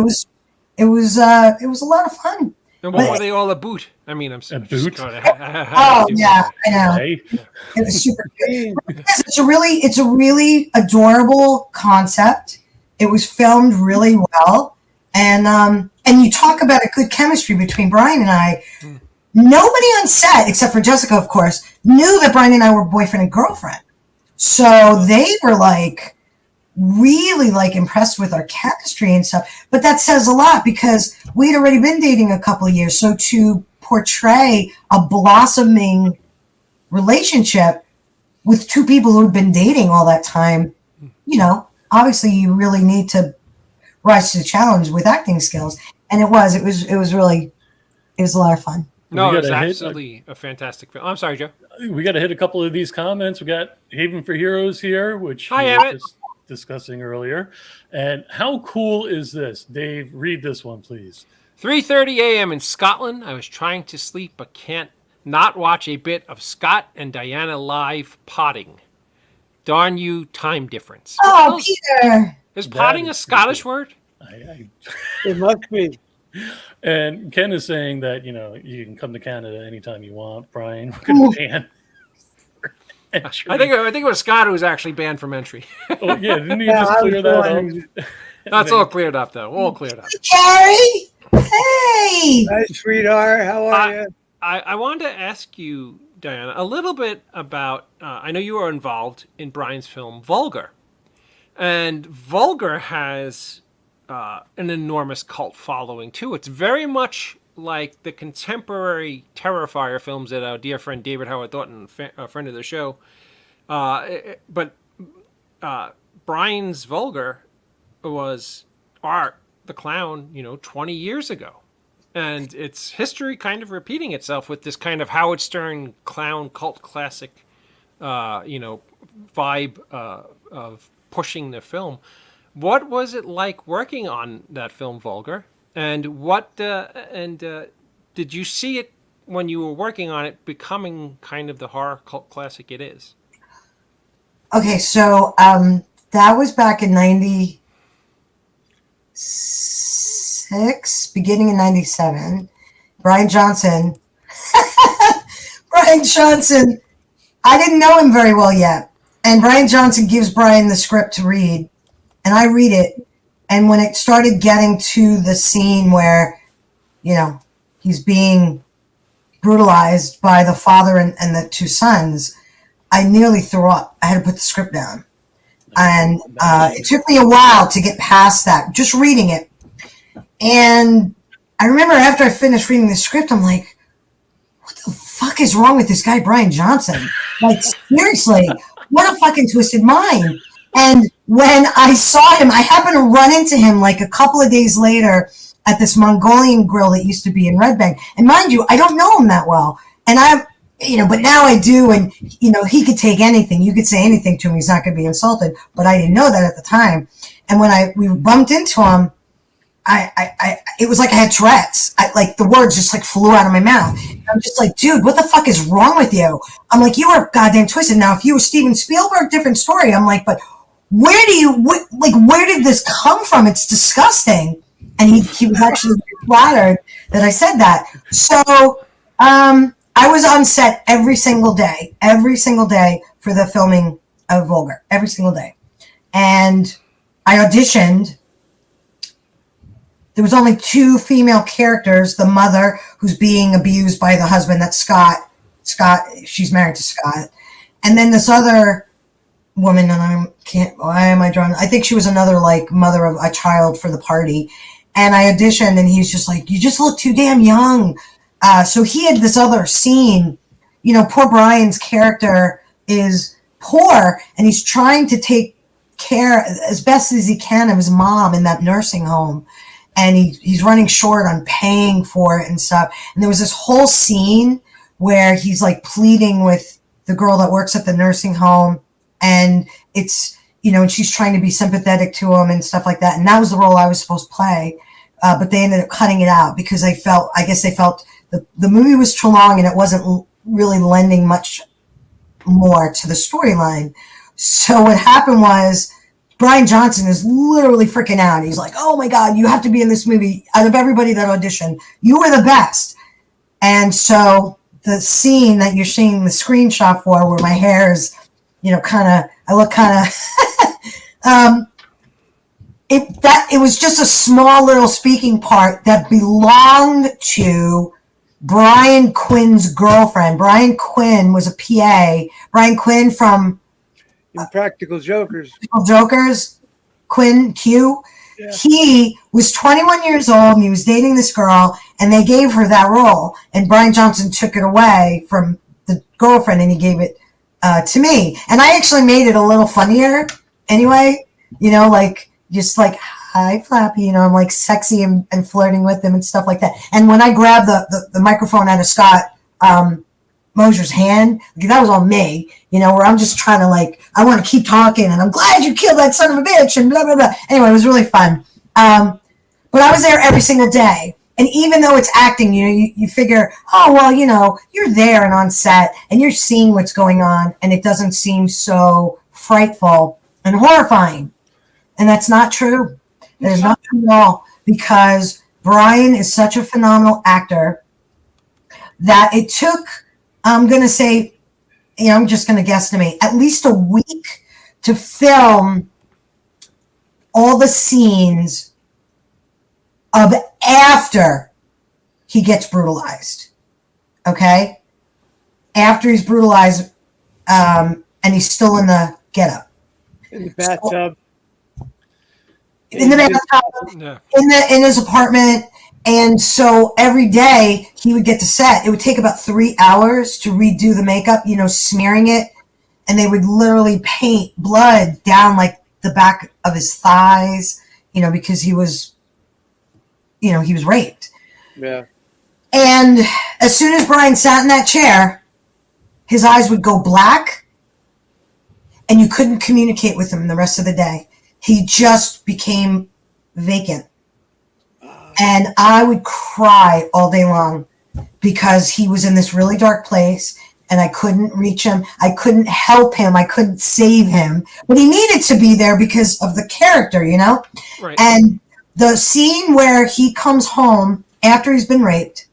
was a lot of fun. And what were they all about? I mean, I'm sorry. Oh yeah, I know. It was super good. It's a really adorable concept. It was filmed really well, and you talk about a good chemistry between Brian and I. Mm. Nobody on set, except for Jessica, of course, knew that Brian and I were boyfriend and girlfriend. So they were really impressed with our chemistry and stuff. But that says a lot because we'd already been dating a couple of years. So to portray a blossoming relationship with two people who'd been dating all that time, obviously you really need to rise to the challenge with acting skills. And it was a lot of fun. No, it's absolutely a fantastic film. I'm sorry, Joe. We got to hit a couple of these comments. We got Haven for Heroes here, which we were just discussing earlier. And how cool is this? Dave, read this one, please. 3:30 a.m. in Scotland. I was trying to sleep, but can't not watch a bit of Scott and Diana live potting. Darn you, time difference. Oh, Peter! Is potting a Scottish word? It must be. And Ken is saying that, you can come to Canada anytime you want, Brian. We're going to ban entry. I think it was Scott who was actually banned from entry. Oh, yeah. Didn't he just clear that up? That's all cleared up, though. All cleared up. Hey, Gary! Hey! Hi, sweetheart. How are you? I wanted to ask you, Diana, a little bit about, I know you were involved in Brian's film, Vulgar. And Vulgar has an enormous cult following too. It's very much like the contemporary Terrifier films that our dear friend David Howard Thornton, a friend of the show, but Brian's Vulgar was Art the Clown, 20 years ago, and it's history kind of repeating itself with this kind of Howard Stern clown cult classic, vibe of pushing the film. What was it like working on that film, Vulgar? And did you see it when you were working on it becoming kind of the horror cult classic it is? Okay, so that was back in 96, beginning in 97. Brian Johnson, I didn't know him very well yet. And Brian Johnson gives Brian the script to read. And I read it, and when it started getting to the scene where, he's he's being brutalized by the father and the two sons, I nearly threw up. I had to put the script down. And it took me a while to get past that, just reading it. And I remember after I finished reading the script, I'm like, what the fuck is wrong with this guy, Brian Johnson? Like, seriously, what a fucking twisted mind. And when I saw him, I happened to run into him like a couple of days later at this Mongolian grill that used to be in Red Bank. And mind you, I don't know him that well. And but now I do. And, he could take anything. You could say anything to him. He's not going to be insulted. But I didn't know that at the time. And when we bumped into him, it was like I had Tourette's. Like the words just like flew out of my mouth. And I'm just like, dude, what the fuck is wrong with you? I'm like, you are goddamn twisted. Now, if you were Steven Spielberg, different story. I'm like, but where did this come from? It's disgusting. And he was actually flattered that I said that. So I was on set every single day for the filming of Vulgar, every single day. And I auditioned. There was only 2 female characters, the mother who's being abused by the husband, that's Scott, she's married to Scott. And then this other woman, and why am I drawing? I think she was another like mother of a child for the party. And I auditioned and he's just like, you just look too damn young. So he had this other scene, poor Brian's character is poor and he's trying to take care as best as he can of his mom in that nursing home. And he's running short on paying for it and stuff. And there was this whole scene where he's like pleading with the girl that works at the nursing home. And it's, and she's trying to be sympathetic to him and stuff like that. And that was the role I was supposed to play. But they ended up cutting it out because I guess they felt the movie was too long and it wasn't really lending much more to the storyline. So what happened was Brian Johnson is literally freaking out. He's like, oh my God, you have to be in this movie. Out of everybody that auditioned, you were the best. And so the scene that you're seeing the screenshot for where my hair is, I look it was just a small little speaking part that belonged to Brian Quinn's girlfriend. Brian Quinn was a PA. Brian Quinn from Practical Jokers. Quinn Q. Yeah. He was 21 years old and he was dating this girl and they gave her that role. And Brian Johnson took it away from the girlfriend and he gave it to me. And I actually made it a little funnier anyway, just like, hi, Flappy, I'm like sexy and flirting with him and stuff like that. And when I grabbed the microphone out of Scott Mosier's hand, that was on me, where I'm just trying to I want to keep talking and I'm glad you killed that son of a bitch and blah, blah, blah. Anyway, it was really fun. But I was there every single day. And even though it's acting, you figure, oh, well, you're there and on set and you're seeing what's going on and it doesn't seem so frightful and horrifying. And that's not true. That is not true at all because Brian is such a phenomenal actor that it took, I'm going to say, I'm just going to guesstimate, at least a week to film all the scenes of after he gets brutalized. Okay? After he's brutalized and he's still in the getup. In the bathtub. In the bathtub, in his apartment. And so every day he would get to set. It would take about 3 hours to redo the makeup, smearing it. And they would literally paint blood down like the back of his thighs, because he was raped. Yeah. And as soon as Brian sat in that chair, his eyes would go black and you couldn't communicate with him the rest of the day. He just became vacant. And I would cry all day long because he was in this really dark place and I couldn't reach him. I couldn't help him. I couldn't save him. But he needed to be there because of the character, Right. And the scene where he comes home after he's been raped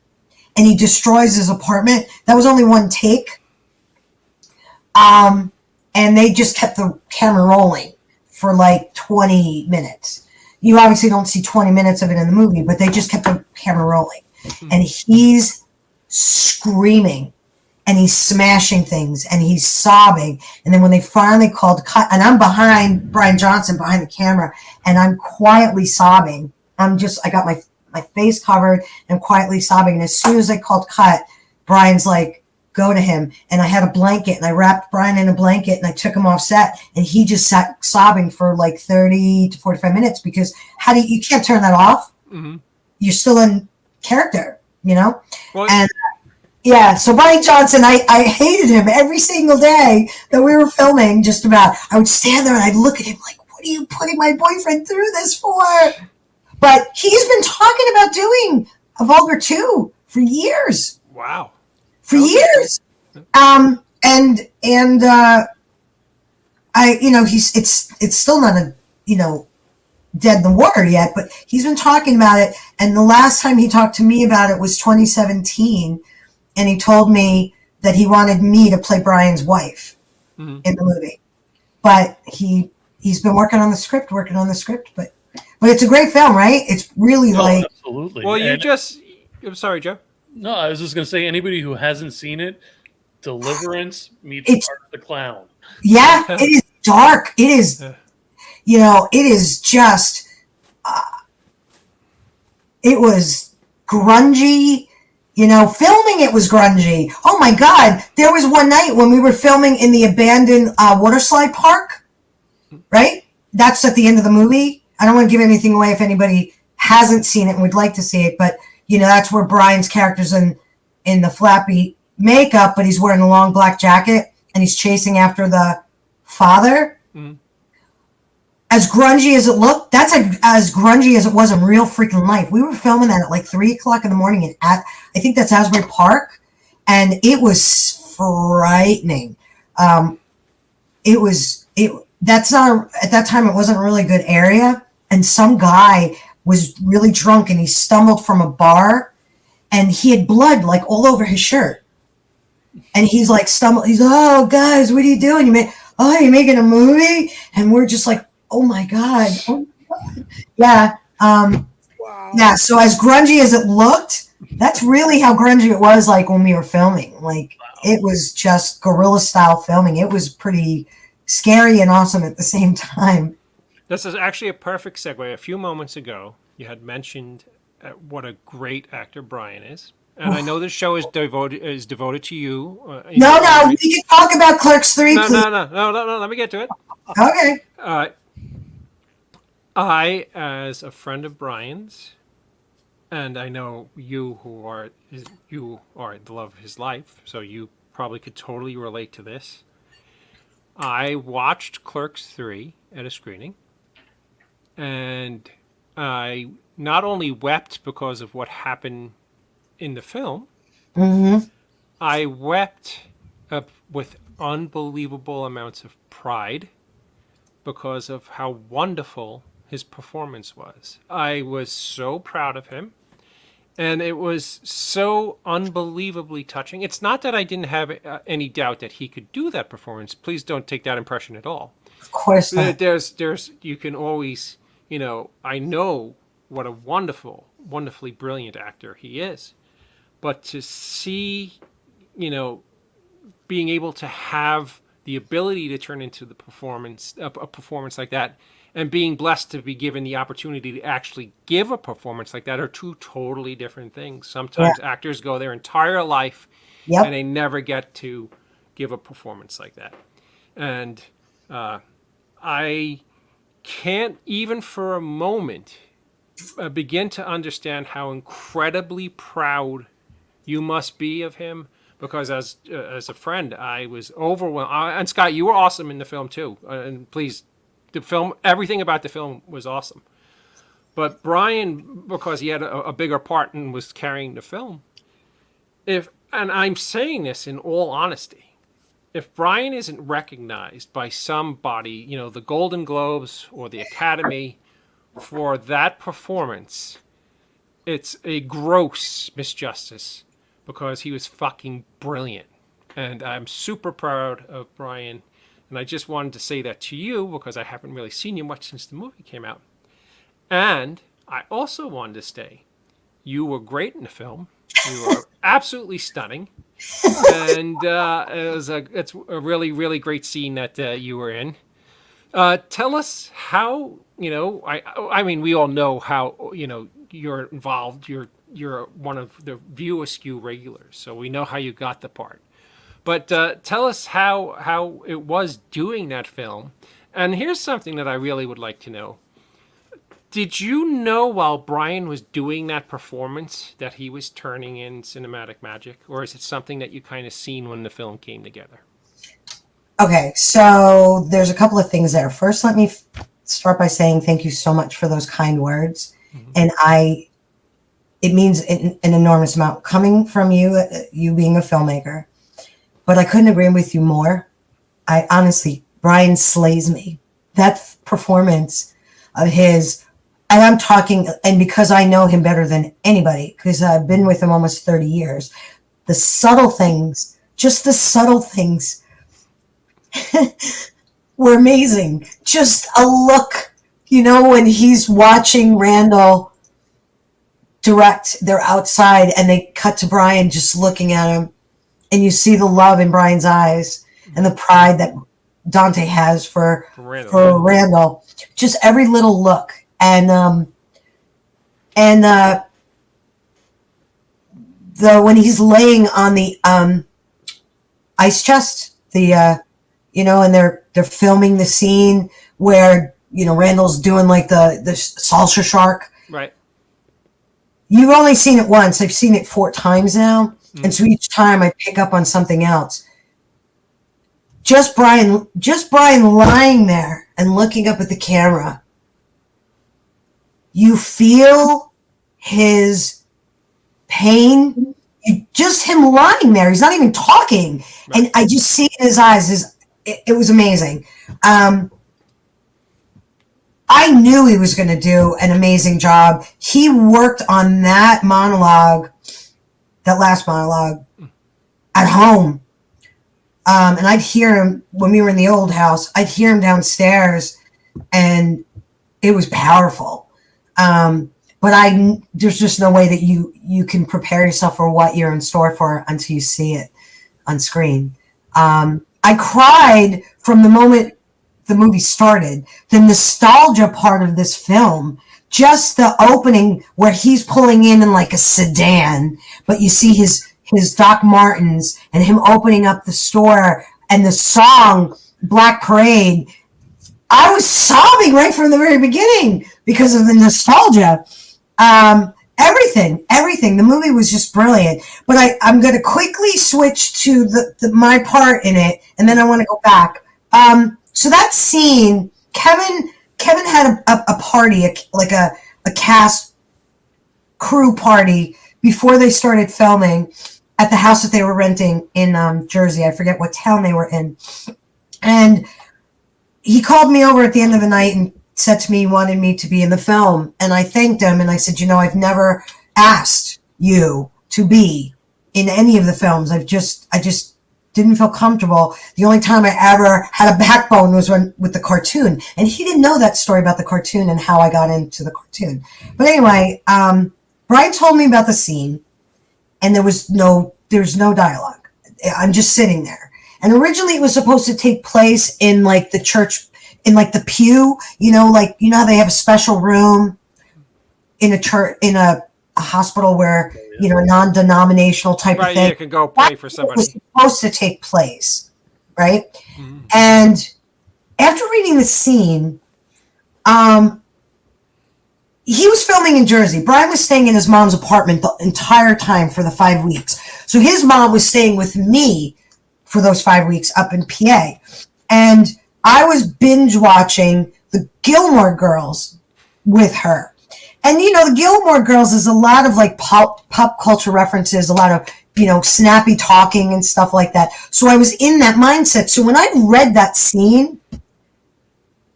and he destroys his apartment, that was only one take. And they just kept the camera rolling for 20 minutes. You obviously don't see 20 minutes of it in the movie, but they just kept the camera rolling. and he's screaming and he's smashing things and he's sobbing. And then when they finally called cut, and I'm behind Brian Johnson behind the camera, and I'm quietly sobbing. I got my face covered and I'm quietly sobbing. And as soon as they called cut, Brian's like, go to him. And I had a blanket and I wrapped Brian in a blanket and I took him off set, and he just sat sobbing for like 30 to 45 minutes because you can't turn that off. Mm-hmm. You're still in character, you know? Well, and yeah, so Brian Johnson, I hated him every single day that we were filming, just about. I would stand there and I'd look at him like, what are you putting my boyfriend through this for? But he's been talking about doing a Vulgar 2 for years. Wow. For years. I, it's still not dead in the water yet, but he's been talking about it. And the last time he talked to me about it was 2017. And he told me that he wanted me to play Brian's wife in the movie. But he's been working on the script, but it's a great film, right? It's really absolutely. Well, I'm sorry, Joe. No, I was just going to say, anybody who hasn't seen it, Deliverance meets Art the Clown. Yeah, it is dark. It is, it is just, it was grungy. Filming it was grungy. Oh my God. There was one night when we were filming in the abandoned water slide park, right? That's at the end of the movie. I don't want to give anything away if anybody hasn't seen it and would like to see it, but that's where Brian's character's in the flappy makeup, but he's wearing a long black jacket and he's chasing after the father. Mm-hmm. As grungy as it looked, that's as grungy as it was in real freaking life. We were filming that at like 3:00 in the morning I think that's Asbury Park, and it was frightening. At that time it wasn't a really good area, and some guy was really drunk and he stumbled from a bar, and he had blood like all over his shirt, and he's like stumbled. He's oh guys, what are you doing? You're making a movie, and we're just like. Oh my God. Yeah. Wow. Yeah. So as grungy as it looked, that's really how grungy it was like when we were filming. Like it was just guerrilla style filming. It was pretty scary and awesome at the same time. This is actually a perfect segue. A few moments ago, you had mentioned what a great actor Brian is. And I know this show is devoted to you. No, we can talk about Clerks 3, please. No, let me get to it. Okay. I, as a friend of Brian's, and I know you are the love of his life, so you probably could totally relate to this. I watched Clerks 3 at a screening, and I not only wept because of what happened in the film, I wept with unbelievable amounts of pride because of how wonderful his performance was. I was so proud of him, and it was so unbelievably touching. It's not that I didn't have any doubt that he could do that performance. Please don't take that impression at all. Of course not. There's you can always, I know what a wonderfully brilliant actor he is. But to see, being able to have the ability to turn into a performance like that, and being blessed to be given the opportunity to actually give a performance like that are two totally different things. Sometimes actors go their entire life and they never get to give a performance like that. And I can't even for a moment begin to understand how incredibly proud you must be of him, because as a friend, I was overwhelmed. And Scott, you were awesome in the film too. And please, everything about the film was awesome. But Brian, because he had a bigger part and was carrying the film, and I'm saying this in all honesty, if Brian isn't recognized by somebody, the Golden Globes or the Academy for that performance, it's a gross misjustice, because he was fucking brilliant. And I'm super proud of Brian. And I just wanted to say that to you because I haven't really seen you much since the movie came out. And I also wanted to say You were great in the film. You were absolutely stunning, and it's a really, really great scene that you were in. Tell us how, I mean, we all know how, you're involved. You're one of the View Askew regulars, so we know how you got the part. But tell us how it was doing that film. And here's something that I really would like to know. Did you know while Brian was doing that performance that he was turning in cinematic magic? Or is it something that you kind of seen when the film came together? Okay, so there's a couple of things there. First, let me start by saying thank you so much for those kind words. Mm-hmm. And it means an enormous amount coming from you, you being a filmmaker. But I couldn't agree with you more. I honestly, Brian slays me. That performance of his, and I'm talking, and because I know him better than anybody, because I've been with him almost 30 years, the subtle things, just the subtle things were amazing. Just a look, when he's watching Randall direct, they're outside and they cut to Brian just looking at him, and you see the love in Brian's eyes and the pride that Dante has for Randall. Just every little look. And when he's laying on the ice chest, and they're filming the scene where Randall's doing like the salsa shark. Right. You've only seen it once. I've seen it 4 times now, and so each time I pick up on something else. Just Brian lying there and looking up at the camera. You feel his pain. Just him lying there. He's not even talking. Right. And I just see in his eyes. It was amazing. I knew he was going to do an amazing job. He worked on that last monologue, at home. And I'd hear him when we were in the old house. I'd hear him downstairs, and it was powerful. But there's just no way that you can prepare yourself for what you're in store for until you see it on screen. I cried from the moment the movie started. The nostalgia part of this film, just the opening where he's pulling in like a sedan, but you see his Doc Martens and him opening up the store and the song Black Parade. I was sobbing right from the very beginning because of the nostalgia. Everything. The movie was just brilliant. But I'm going to quickly switch to my part in it, and then I want to go back. So that scene, Kevin had a party, like a cast crew party before they started filming at the house that they were renting in Jersey. I forget what town they were in. And he called me over at the end of the night and said to me he wanted me to be in the film. And I thanked him, and I said, I've never asked you to be in any of the films. I just didn't feel comfortable. The only time I ever had a backbone was with the cartoon. And he didn't know that story about the cartoon and how I got into the cartoon. But anyway, Brian told me about the scene, and there's no dialogue. I'm just sitting there. And originally it was supposed to take place in like the church, in like the pew, how they have a special room in a church, in a hospital where, a non-denominational type of thing. Right, you can go pray for somebody. It was supposed to take place, right? Mm-hmm. And after reading the scene, he was filming in Jersey. Brian was staying in his mom's apartment the entire time for the 5 weeks. So his mom was staying with me for those 5 weeks up in PA. And I was binge watching the Gilmore Girls with her. And, the Gilmore Girls is a lot of like pop culture references, a lot of, snappy talking and stuff like that. So I was in that mindset. So when I read that scene,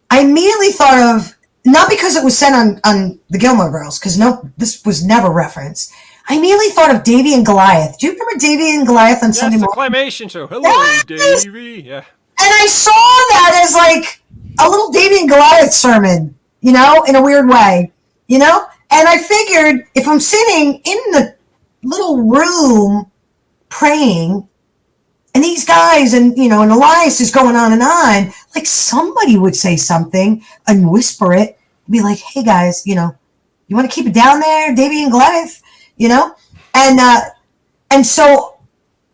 I immediately thought of, not because it was said on the Gilmore Girls, because this was never referenced. I immediately thought of Davy and Goliath. Do you remember Davy and Goliath on Sunday morning? That's the claymation show. Hello, Davy. Yeah. And I saw that as like a little Davy and Goliath sermon, in a weird way, And I figured if I'm sitting in the little room praying, and these guys and Elias is going on and on, like somebody would say something and whisper it, be like, "Hey guys, you want to keep it down there, Davy and Goliath, and so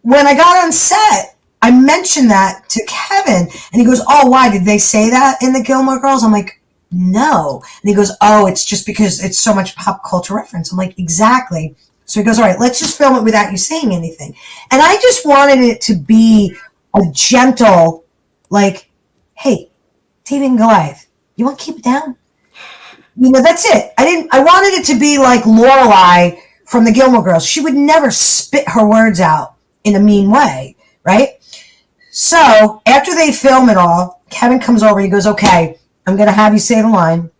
when I got on set, I mentioned that to Kevin, and he goes, "Oh, why did they say that in the Gilmore Girls?" I'm like, "No," and he goes, "Oh, it's just because it's so much pop culture reference." I'm like, "Exactly." So he goes, "All right, let's just film it without you saying anything." And I just wanted it to be a gentle, like, "Hey, Davy and Goliath, you want to keep it down?" That's it. I wanted it to be like Lorelai from the Gilmore Girls. She would never spit her words out in a mean way, right? So after they film it all, Kevin comes over and he goes, "Okay, I'm going to have you say the line."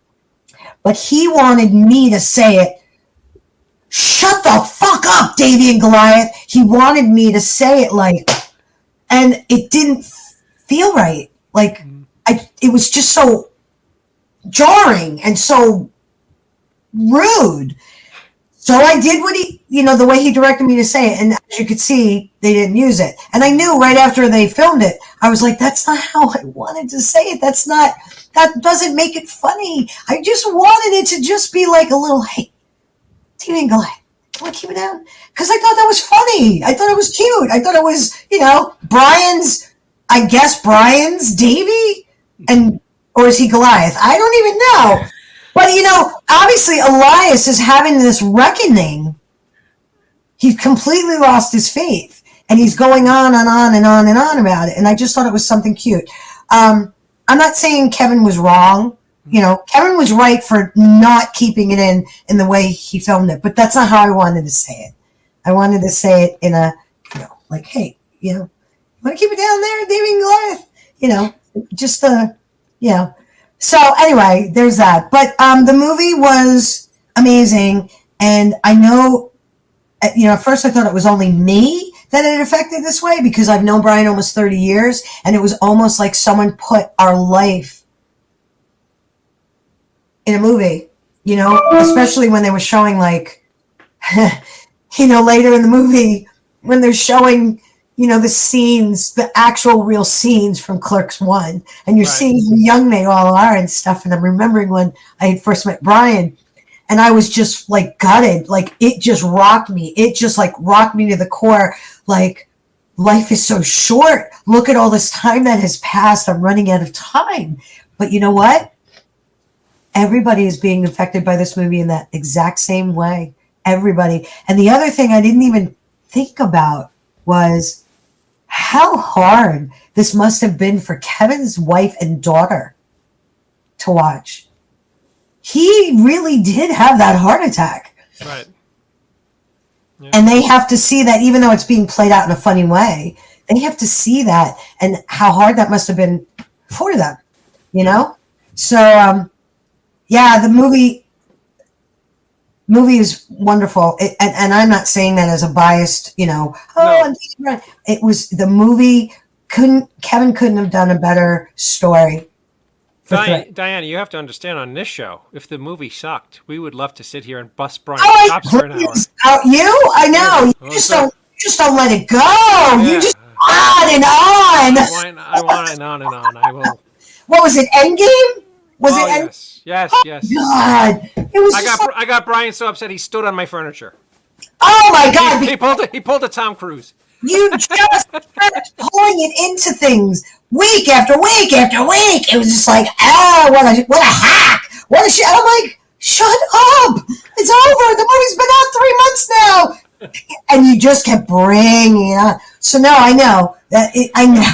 But he wanted me to say it, "Shut the fuck up, Davy and Goliath." He wanted me to say it and it didn't feel right. It was just so jarring and so rude. So I did what the way he directed me to say it. And as you could see, they didn't use it. And I knew right after they filmed it, I was like, that's not how I wanted to say it. That doesn't make it funny. I just wanted it to just be like a little, "Hey, Davy and Goliath, want to keep it down?" Because I thought that was funny. I thought it was cute. I thought it was, Brian's Davy, or is he Goliath? I don't even know. But, obviously Elias is having this reckoning. He's completely lost his faith. And he's going on and on and on and on about it. And I just thought it was something cute. I'm not saying Kevin was wrong. Kevin was right for not keeping it in the way he filmed it. But that's not how I wanted to say it. I wanted to say it in a, like, "Hey, you want to keep it down there, Davy and Goliath?" Just So anyway, there's that. But the movie was amazing. And I know, at first I thought it was only me that it affected this way because I've known Brian almost 30 years. And it was almost like someone put our life in a movie, especially when they were showing later in the movie when they're showing, the scenes, the actual real scenes from Clerks 1. And you're seeing how young they all are and stuff. And I'm remembering when I had first met Brian and I was just gutted. It just rocked me. It just rocked me to the core. Life is so short. Look at all this time that has passed. I'm running out of time. But you know what? Everybody is being affected by this movie in that exact same way. Everybody. And the other thing I didn't even think about was how hard this must have been for Kevin's wife and daughter to watch. He really did have that heart attack. Right. Yeah. And they have to see that, even though it's being played out in a funny way, they have to see that and how hard that must have been for them, So, the movie is wonderful. And I'm not saying that as a biased, No. It was the movie. Kevin couldn't have done a better story. Diana, you have to understand, on this show, if the movie sucked, we would love to sit here and bust Brian's chops for an hour. I know. You just don't let it go. Yeah. You just on and on. I want it on and on. I will. What was it? Endgame? Was it? Yes. God, it was. I got Brian so upset he stood on my furniture. Oh my God! He pulled a Tom Cruise. You just kept pulling it into things week after week after week. It was just what a hack! What a shit! I'm like, shut up! It's over. The movie's been out 3 months now, and you just kept bringing it on. So now I know that. I know.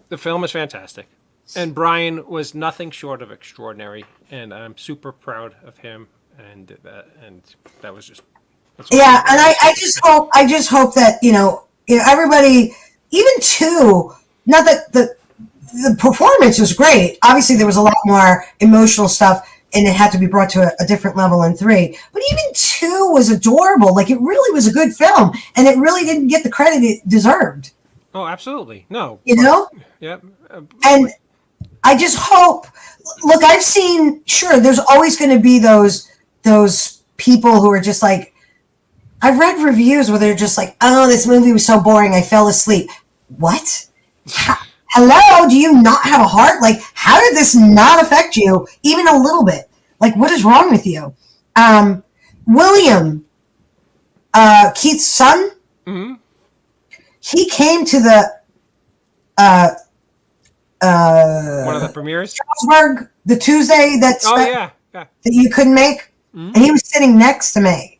The film is fantastic, and Brian was nothing short of extraordinary, and I'm super proud of him. And that was just. Yeah, and I just hope that everybody, even too. Not that the performance was great. Obviously, there was a lot more emotional stuff, and it had to be brought to a different level in 3. But even 2 was adorable. It really was a good film, and it really didn't get the credit it deserved. Oh, absolutely. No. Yep. And I just hope, look, I've seen, sure, there's always going to be those people who are just like, I've read reviews where they're just like, oh, this movie was so boring, I fell asleep. What? Hello? Do you not have a heart? Like, how did this not affect you even a little bit? Like, what is wrong with you? William, Keith's son, he came to the one of the premieres, Strasbourg, the Tuesday that yeah. that you couldn't make, and he was sitting next to me,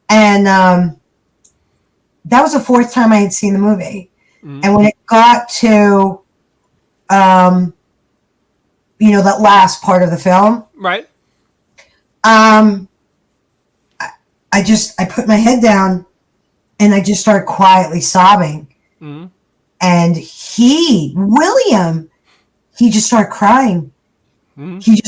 and that was the fourth time I had seen the movie. And when it got to, that last part of the film, right? I put my head down, and I just started quietly sobbing. And William, he just started crying. He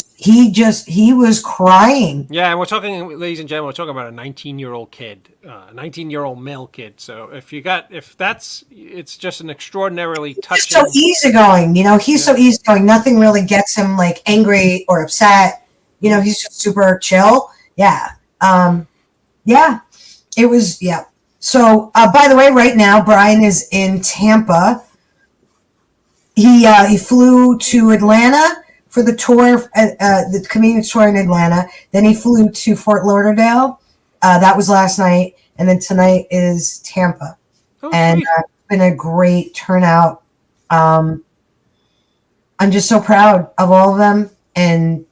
was crying. Yeah, and we're talking, ladies and gentlemen, we're talking about a 19-year-old kid, a 19-year-old male kid. So it's just an extraordinarily touching. He's so easygoing, he's so easygoing. Nothing really gets him like angry or upset. He's just super chill. Yeah. It was, yeah. So, by the way, right now, Brian is in Tampa. He flew to Atlanta for the tour, the convenience tour in Atlanta. Then he flew to Fort Lauderdale. That was last night. And then tonight is Tampa. And it's been a great turnout. I'm just so proud of all of them. And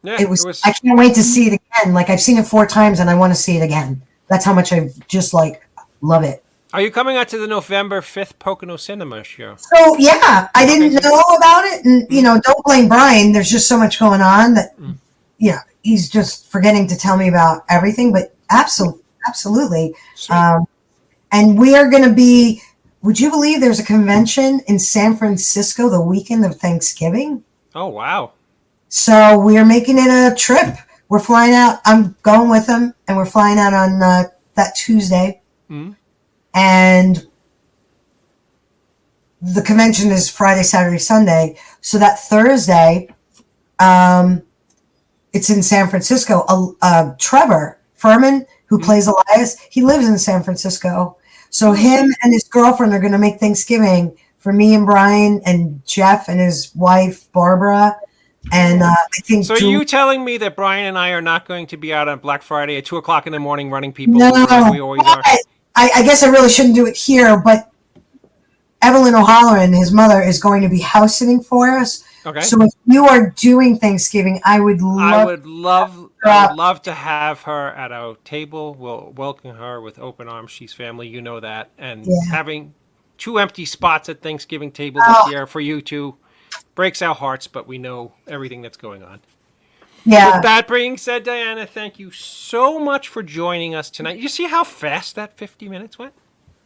it was I can't wait to see it again. Like, I've seen it 4 times and I want to see it again. That's how much I just love it. Are you coming out to the November 5th Pocono Cinema show? So, yeah, I didn't know about it. And, don't blame Brian. There's just so much going on that, he's just forgetting to tell me about everything. But absolutely. And we are going to be, would you believe there's a convention in San Francisco the weekend of Thanksgiving? Oh, wow. So we are making it a trip. We're flying out. I'm going with them, and we're flying out on that Tuesday. And the convention is Friday, Saturday, Sunday. So that Thursday, it's in San Francisco. Trevor Furman, who plays Elias, he lives in San Francisco. So him and his girlfriend are going to make Thanksgiving for me and Brian and Jeff and his wife, Barbara. And I think. So are you telling me that Brian and I are not going to be out on Black Friday at 2:00 in the morning running people? No, like we always are? I guess I really shouldn't do it here, but Evelyn O'Halloran, his mother, is going to be house sitting for us. Okay. So if you are doing Thanksgiving, I would love to have her at our table. We'll welcome her with open arms. She's family, you know that. And having 2 empty spots at Thanksgiving table this year for you two breaks our hearts, but we know everything that's going on. Yeah. With that being said, Diana, thank you so much for joining us tonight. You see how fast that 50 minutes went?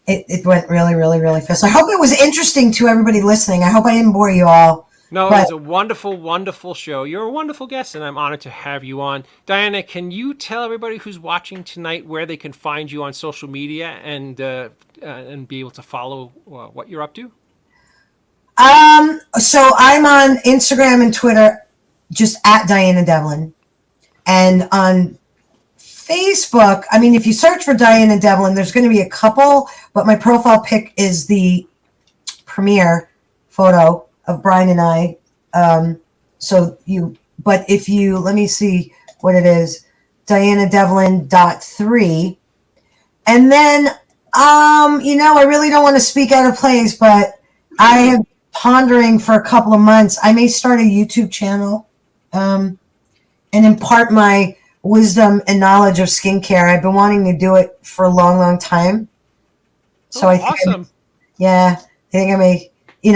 It went really, really, really fast. I hope it was interesting to everybody listening. I hope I didn't bore you all. No, it was a wonderful, wonderful show. You're a wonderful guest, and I'm honored to have you on. Diana, can you tell everybody who's watching tonight where they can find you on social media and be able to follow what you're up to? So I'm on Instagram and Twitter, just at Diana Devlin. And on Facebook, I mean, if you search for Diana Devlin, there's going to be a couple, but my profile pic is the premiere photo of Brian and I. But if you, let me see what it is, DianaDevlin.3. And then, I really don't want to speak out of place, but I have pondering for a couple of months. I may start a YouTube channel and impart my wisdom and knowledge of skincare. I've been wanting to do it for a long, long time. So I think awesome. I think I may,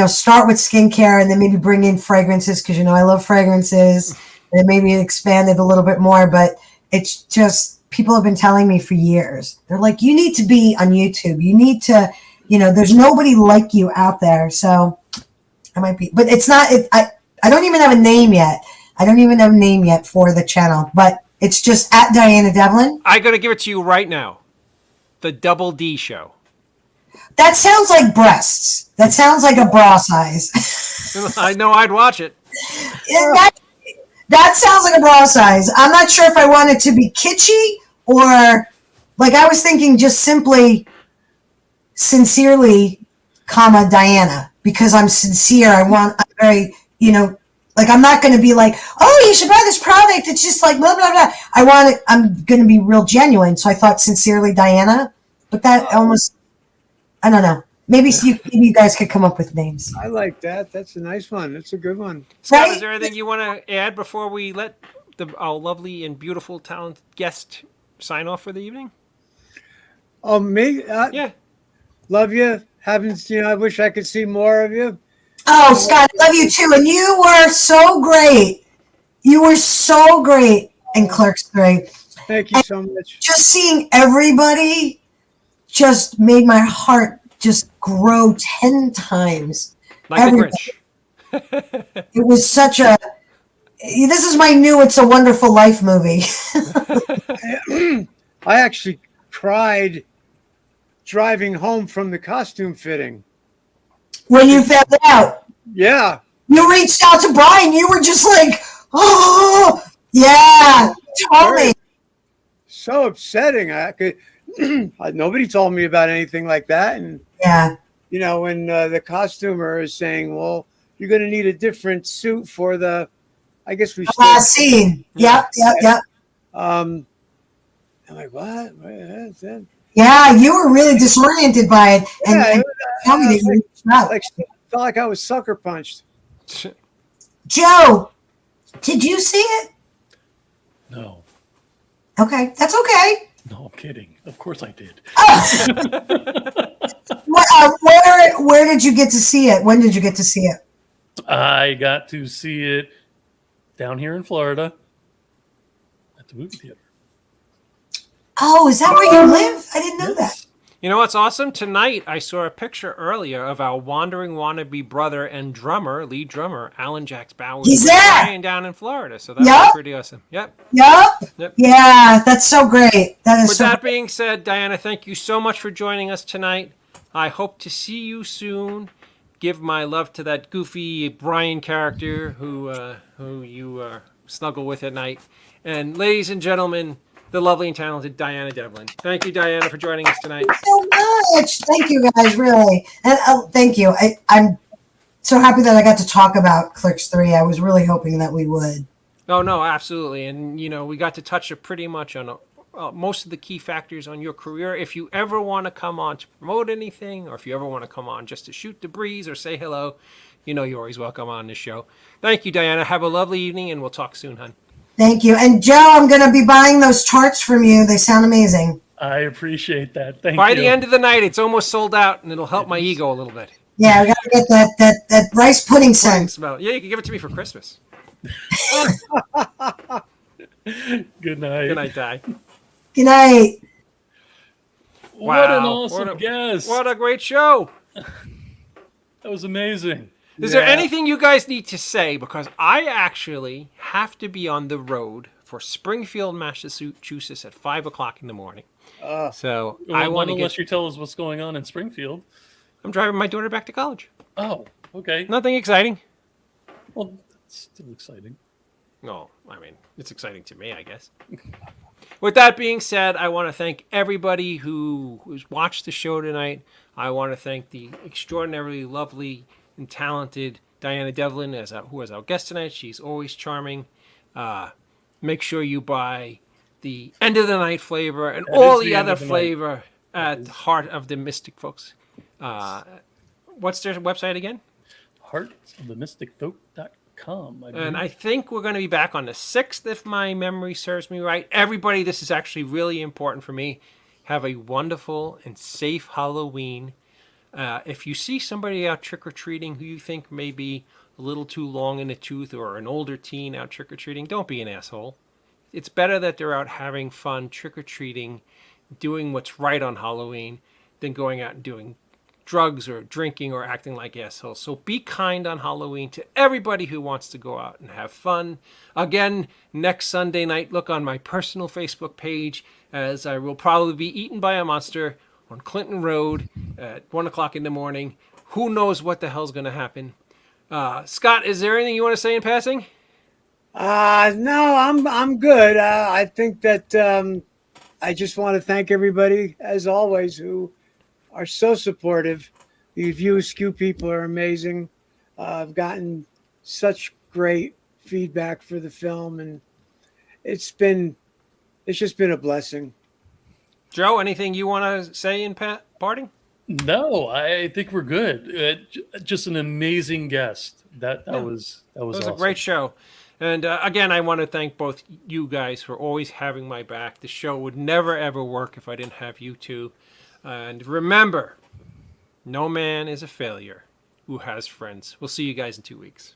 start with skincare and then maybe bring in fragrances because, I love fragrances and maybe expand it a little bit more. But it's just, people have been telling me for years. They're like, you need to be on YouTube. You need to, there's nobody like you out there. So I might be, but it's not, I don't even have a name yet. I don't even have a name yet for the channel, but it's just at Diana Devlin. I got to give it to you right now. The Double D Show. That sounds like breasts. That sounds like a bra size. I know I'd watch it. that, that sounds like a bra size. I'm not sure if I want it to be kitschy or like I was thinking just simply sincerely, comma, Diana, because I'm sincere. I'm very, like I'm not going to be like, oh, you should buy this product. It's just like blah, blah, blah. I'm going to be real genuine. So I thought sincerely Diana, but that almost, I don't know. Maybe you guys could come up with names. I like that. That's a nice one. That's a good one. Scott, Right? is there anything you want to add before we let our lovely and beautiful, talented guest sign off for the evening? Oh, me? Yeah. Love you. I wish I could see more of you. Oh, Scott, I love you too. And you were so great. You were so great in Clerks 3. Thank you so much. Just seeing everybody just made my heart just grow 10 times. Like Everybody. the Grinch. It was such a. This is my new It's a Wonderful Life movie. I actually cried driving home from the costume fitting. When you found out, Yeah. you reached out to Brian. You were just like, oh, yeah, totally. So upsetting. Nobody told me about anything like that. And, Yeah. when the costumer is saying, well, you're going to need a different suit for I guess we Last scene. Yep. I'm like, what? What's that? Yeah, you were really disoriented by it. And tell me that you reached out. Felt like I was sucker punched. Joe, did you see it? No. Okay, that's okay. No, I'm kidding. Of course I did. Where did you get to see it? When did you get to see it? I got to see it down here in Florida at the movie theater. Oh, is that where you live? I didn't know that. You know what's awesome? Tonight, I saw a picture earlier of our wandering wannabe brother and lead drummer, Alan Jax Bowers. He's there! Playing down in Florida, so that's pretty awesome. Yep. Yep. Yeah, that's so great. With that being said, Diana, thank you so much for joining us tonight. I hope to see you soon. Give my love to that goofy Brian character who you snuggle with at night. And ladies and gentlemen, the lovely and talented Diana Devlin. Thank you, Diana, for joining us tonight. So much. Thank you, guys, really. And thank you. I'm so happy that I got to talk about Clerks 3. I was really hoping that we would. Oh, no, absolutely. And, we got to touch pretty much on most of the key factors on your career. If you ever want to come on to promote anything, or if you ever want to come on just to shoot the breeze or say hello, you're always welcome on this show. Thank you, Diana. Have a lovely evening, and we'll talk soon, hon. Thank you. And Joe, I'm going to be buying those charts from you. They sound amazing. I appreciate that. Thank you. By the end of the night, it's almost sold out, and it'll help my ego a little bit. Yeah, we got to get that rice pudding scent. Smell. Yeah, you can give it to me for Christmas. Good night. Good night, Di. Good night. What an Wow. awesome guest. What a great show. That was amazing. Is there anything you guys need to say? Because I actually have to be on the road for Springfield, Massachusetts at 5 o'clock in the morning. So Well, I want to unless you tell us what's going on in Springfield. I'm driving my daughter back to college. Oh, okay. Nothing exciting. Well, that's still exciting. No, I mean, it's exciting to me, I guess. With that being said, I want to thank everybody who's watched the show tonight. I want to thank the extraordinarily lovely and talented Diana Devlin who is our guest tonight. She's always charming. Make sure you buy the End of the Night flavor and all the other flavor at Heart of the Mystic, folks. What's their website again? heartofthemysticfolk.com. And I think we're going to be back on the 6th, if my memory serves me right. Everybody, this is actually really important for me. Have a wonderful and safe Halloween. If you see somebody out trick-or-treating who you think may be a little too long in the tooth or an older teen out trick-or-treating, don't be an asshole. It's better that they're out having fun, trick-or-treating, doing what's right on Halloween, than going out and doing drugs or drinking or acting like assholes. So be kind on Halloween to everybody who wants to go out and have fun. Again, next Sunday night, look on my personal Facebook page, as I will probably be eaten by a monster on Clinton Road at 1 o'clock in the morning. Who knows what the hell's going to happen? Scott, is there anything you want to say in passing? No, I'm good. I think that I just want to thank everybody, as always, who are so supportive. The View Askew people are amazing. I've gotten such great feedback for the film, and it's just been a blessing. Joe, anything you want to say in parting? No, I think we're good. Just an amazing guest. That was It was awesome. a great show. And again, I want to thank both you guys for always having my back. The show would never, ever work if I didn't have you two. And remember, no man is a failure who has friends. We'll see you guys in 2 weeks.